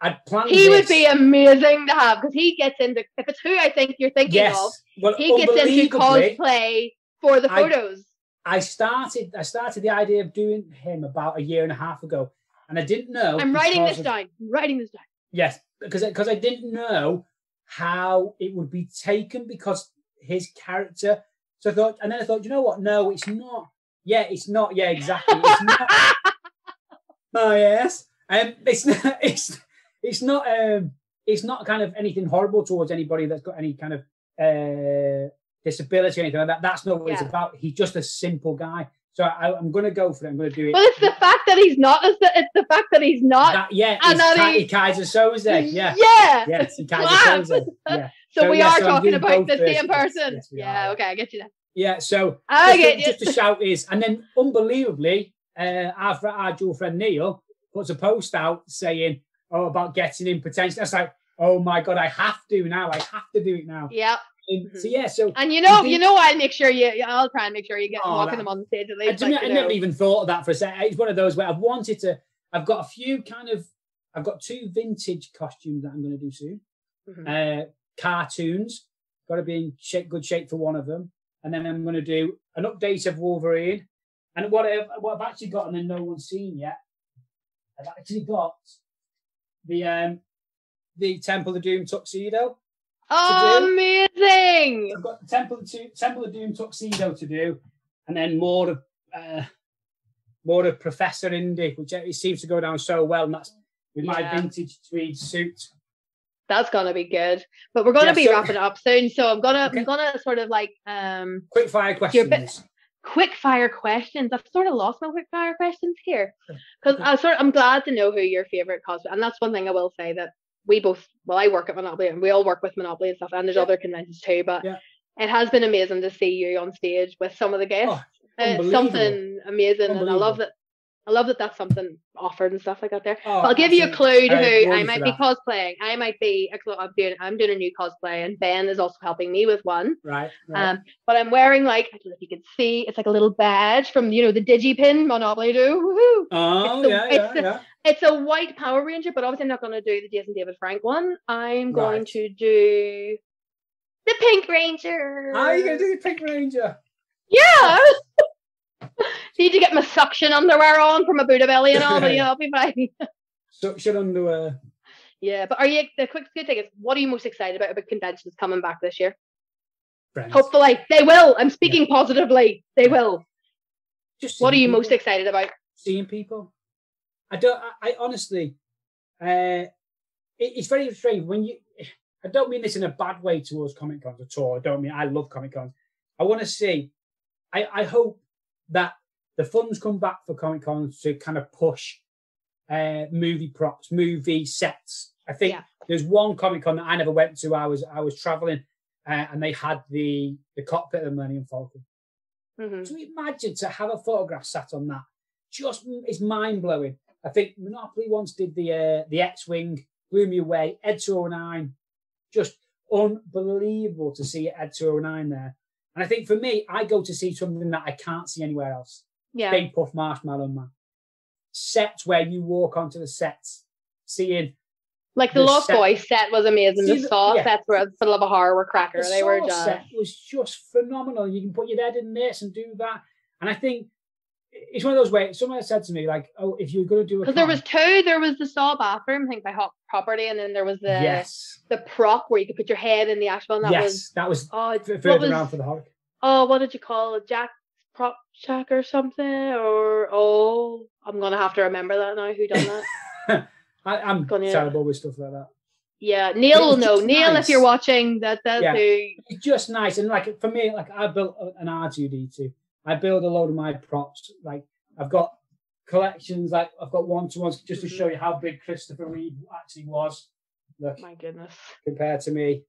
I'd planned He would be amazing to have, because he gets into, if it's who I think you're thinking of, he gets into cosplay for the photos. I started the idea of doing him about a year and a half ago, and I didn't know. I'm writing this down. Yes, because I didn't know how it would be taken, because his character. So I thought, you know what? No, it's not. Yeah, it's not. Yeah, exactly. It's not. Oh yes. It's not. It's not kind of anything horrible towards anybody that's got any kind of disability or anything like that. That's not what it's about. He's just a simple guy. So I'm going to go for it. I'm going to do it. Well, it's the fact that he's not. It's the fact that he's not. It's Kaiser Soze. Yeah. Yes, Kaiser Soze. Yeah. So we are talking about the same person. Yes, okay, I get you then. Yeah. So just to shout is, and then unbelievably, our dual friend Neil puts a post out saying, about getting in potential. That's like, oh my God, I have to now. I have to do it now. Yeah. So and I'll make sure I'll try and make sure you get walking them on the stage at least. I never even thought of that for a second. It's one of those where I've got two vintage costumes that I'm going to do soon. Cartoons, got to be in good shape for one of them, and then I'm going to do an update of Wolverine. And what I've actually got, and then no one's seen yet, I've actually got the Temple of Doom tuxedo. Oh, amazing! I've got the Temple of Doom tuxedo to do, and then more of Professor Indy, which it seems to go down so well, and that's with my vintage tweed suit. That's gonna be good. But we're gonna be wrapping it up soon, so I'm gonna sort of like quick fire questions. quick fire questions. I've sort of lost my quick fire questions here because I'm glad to know who your favorite cosplay. And that's one thing I will say that I work at Monopoly and we all work with Monopoly and stuff. And there's other conventions too, but it has been amazing to see you on stage with some of the guests. It's something amazing, and I love that that's something offered and stuff like that there. But I'll give you a clue to who I might be cosplaying. I'm doing a new cosplay, and Ben is also helping me with one. Right. But I'm wearing I don't know if you can see, it's like a little badge from the DigiPin Monopoly do. Woohoo! Oh, it's a white Power Ranger, but obviously I'm not going to do the Jason David Frank one. I'm going to do the Pink Ranger. How are you going to do the Pink Ranger? Yeah. Need to get my suction underwear on from a Buddha belly and all, but I'll be fine. Suction underwear. Yeah, but the good thing is, what are you most excited about conventions coming back this year? Friends. Hopefully, they will. I'm speaking positively. They will. What are you most excited about? Seeing people. I honestly, it's very strange when I don't mean this in a bad way towards Comic Cons at all. I love Comic Cons. I want to see. I hope that the funds come back for Comic Cons to kind of push movie props, movie sets. I think there's one Comic Con that I never went to. I was traveling, and they had the cockpit of the Millennium Falcon. Mm-hmm. So imagine to have a photograph sat on that. Just is mind blowing. I think Monopoly once did the X-wing, blew me away. Ed 209, just unbelievable to see Ed 209 there. And I think for me, I go to see something that I can't see anywhere else. Yeah. Big Puff Marshmallow Man. Sets where you walk onto the sets, seeing. Like the Lost Boys set was amazing. The Saw sets were full of a horror cracker. They were just. The set was just phenomenal. You can put your head in this and do that. And I think it's one of those ways. Someone said to me, like, "Oh, if you're going to do a," because there was two. There was the Saw bathroom, I think, by Hot Property, and then there was the prop where you could put your head in the actual. And that was further around for the horror. Oh, what did you call it? Jack's Prop Shack or something? Or I'm gonna have to remember that now. Who done that? I'm terrible with stuff like that. Yeah, Neil will know. Neil, nice. If you're watching, that's who. It's just nice, and like for me, like I built an R2D2. I build a load of my props. Like I've got collections. Like I've got one-to-ones just to show you how big Christopher Reeve actually was. Look, my goodness, compared to me.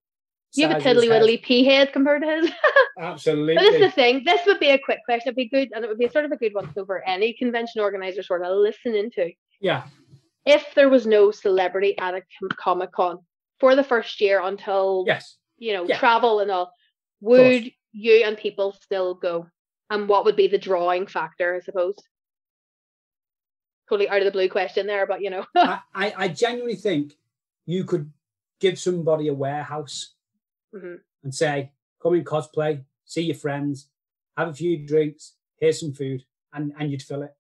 You have a tiddly widdly pea head compared to his. Absolutely. But this is the thing. This would be a quick question. It'd be good, and it would be sort of a good one for any convention organizer sort of listen into. Yeah. If there was no celebrity at a Comic Con for the first year until travel and all, would you and people still go? And what would be the drawing factor, I suppose? Totally out of the blue question there, but I genuinely think you could give somebody a warehouse and say, come in cosplay, see your friends, have a few drinks, here's some food, and you'd fill it.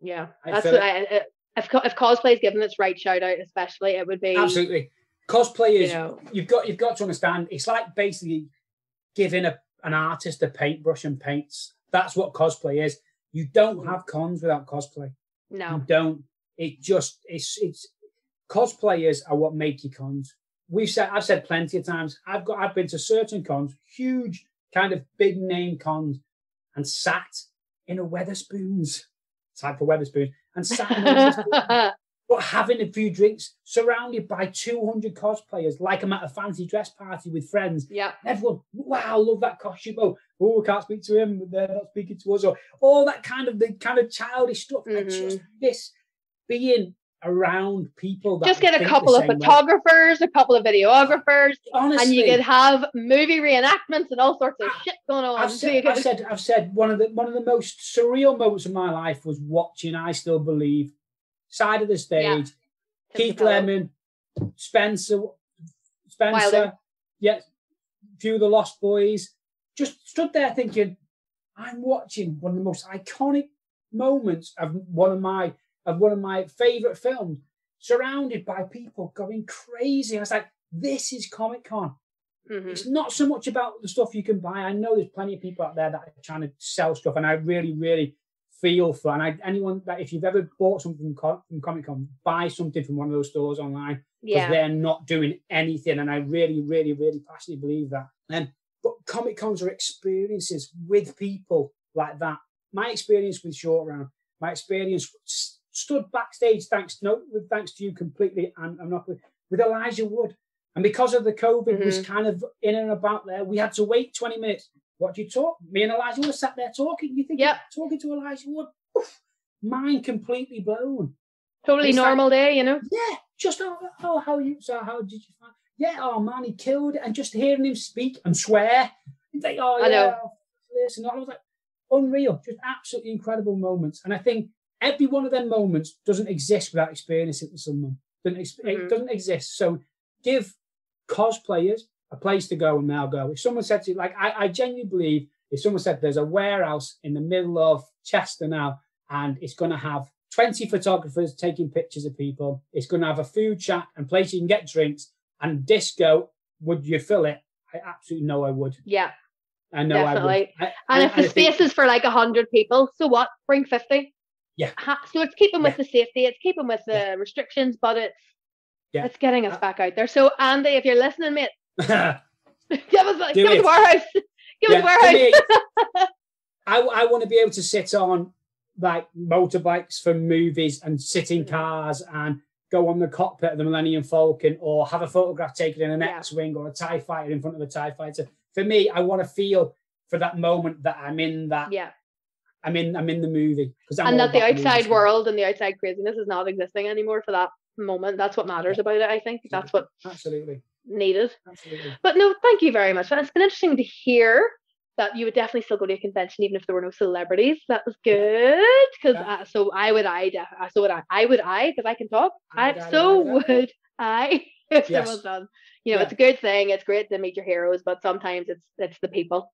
Yeah, that's what if cosplay is given its right shout out, especially, it would be absolutely. Cosplay is you've got to understand. It's like basically giving an artist a paintbrush and paints. That's what cosplay is. You don't have cons without cosplay. No, you don't. It's cosplayers are what make you cons. I've said plenty of times. I've been to certain cons, huge kind of big name cons, and sat in a Wetherspoons type of Wetherspoons and sat in a Wetherspoons, but having a few drinks, surrounded by 200 cosplayers, like I'm at a fancy dress party with friends. Yeah, everyone, wow, love that costume. Oh, we can't speak to him. They're not speaking to us, or all that kind of childish stuff. And just this being around people that just get a couple of photographers, a couple of videographers, honestly, and you could have movie reenactments and all sorts of shit going on. I've said one of the most surreal moments of my life was watching I Still Believe, side of the stage, Keith Lemon, Spencer, Wilder. Few of the Lost Boys, just stood there thinking, I'm watching one of the most iconic moments of one of my favorite films, surrounded by people going crazy. I was like, this is Comic-Con. Mm-hmm. It's not so much about the stuff you can buy. I know there's plenty of people out there that are trying to sell stuff, and I really, really feel for. And anyone that if you've ever bought something from Comic-Con, buy something from one of those stores online, because they're not doing anything. And I really, really, really passionately believe that. But Comic-Cons are experiences with people like that. My experience with Short Round, my experience stood backstage thanks to you completely, and I'm not with Elijah Wood. And because of the COVID was kind of in and about there, we had to wait 20 minutes. What do you talk? Me and Elijah Wood sat there talking. You think talking to Elijah Wood? Oof, mind completely blown. Totally normal day, you know? Yeah, just, how are you? So how did you find? Yeah, oh man, he killed it. And just hearing him speak and swear. Like, I know. Listen, I was like, unreal. Just absolutely incredible moments. And I think every one of them moments doesn't exist without experiencing it with someone. It doesn't exist. So give cosplayers a place to go, and they'll go. If someone said to you, like, I genuinely believe if someone said there's a warehouse in the middle of Chester now, and it's going to have 20 photographers taking pictures of people, it's going to have a food shack and place you can get drinks and disco, would you fill it? I absolutely know I would. Yeah. I know definitely. I would. And if the space is for like 100 people, so what? Bring 50. Yeah. So it's keeping with the safety, it's keeping with the restrictions, but it's getting us back out there. So Andy, if you're listening, mate, give us a warehouse. Give us a warehouse. I want to be able to sit on like motorbikes for movies and sit in cars and go on the cockpit of the Millennium Falcon, or have a photograph taken in an X-Wing or a TIE fighter in front of a TIE fighter. For me, I want to feel for that moment that I'm in that. Yeah. I'm in the movie, and that the outside world and the outside craziness is not existing anymore for that moment. That's what matters about it. I think that's what needed. Absolutely. But no, thank you very much. It's been interesting to hear that you would definitely still go to a convention even if there were no celebrities. That was good, because I would because I can talk. Would I if there was done. You know, it's a good thing. It's great to meet your heroes, but sometimes it's the people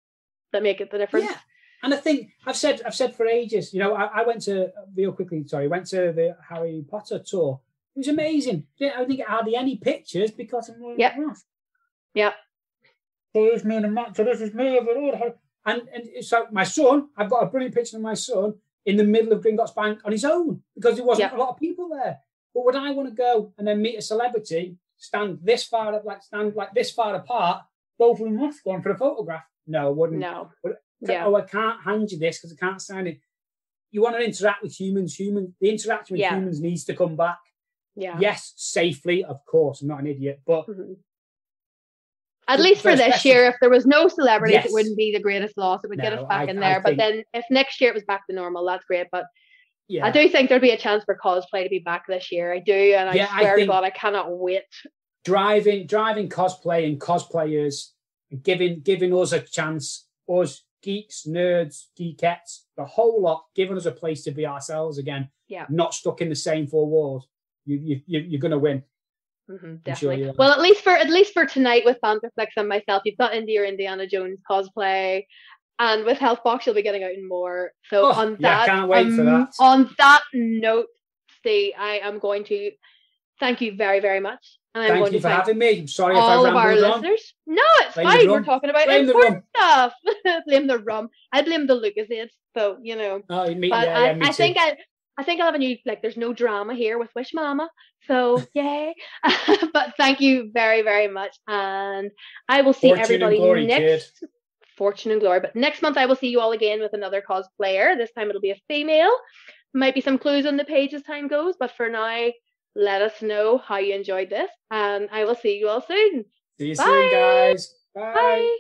that make it the difference. Yeah. And I think I've said for ages, you know, I went to the Harry Potter tour. It was amazing. I don't think it hardly any pictures because I'm wearing a mask. Yeah. Here's me in a mask. So this is me over there. And so my son, I've got a brilliant picture of my son in the middle of Gringotts Bank on his own because there wasn't a lot of people there. But would I want to go and then meet a celebrity, stand this far apart, both with a mask on for a photograph? No, I wouldn't. No. I can't hand you this because I can't sign it. You want to interact with humans. The interaction with humans needs to come back. Yeah. Yes, safely, of course. I'm not an idiot, but at least for this year, if there was no celebrities, it wouldn't be the greatest loss. It would get us back in there. But then if next year it was back to normal, that's great. But I do think there'd be a chance for cosplay to be back this year. I do, and I swear to God, I cannot wait. Driving cosplay and cosplayers, giving us a chance, us geeks, nerds, geekettes, the whole lot, giving us a place to be ourselves again. Yeah, not stuck in the same four walls. You're going to win. Definitely. Sure. Well, at least for tonight with Banterflix and myself, you've got into your Indiana Jones cosplay, and with Healthbox you'll be getting out in more. So on that, can't wait for that. On that note, Steve, I am going to thank you very, very much. And thank you for having me. I'm sorry if I rambled on. All of our listeners. No, it's fine. We're talking about important stuff. Blame the rum. I blame the Lucasades. So you know. Oh, me, but me too. I think I'll have a new, like, there's no drama here with Wish Mama. So, yay. But thank you very, very much. And I will see everybody next. Fortune and glory. But next month, I will see you all again with another cosplayer. This time it'll be a female. Might be some clues on the page as time goes. But for now, let us know how you enjoyed this. And I will see you all soon. See you soon, guys. Bye. Bye.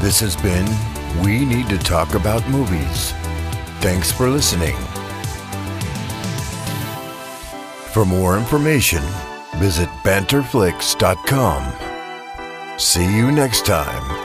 This has been We Need to Talk About Movies. Thanks for listening. For more information, visit banterflix.com. See you next time.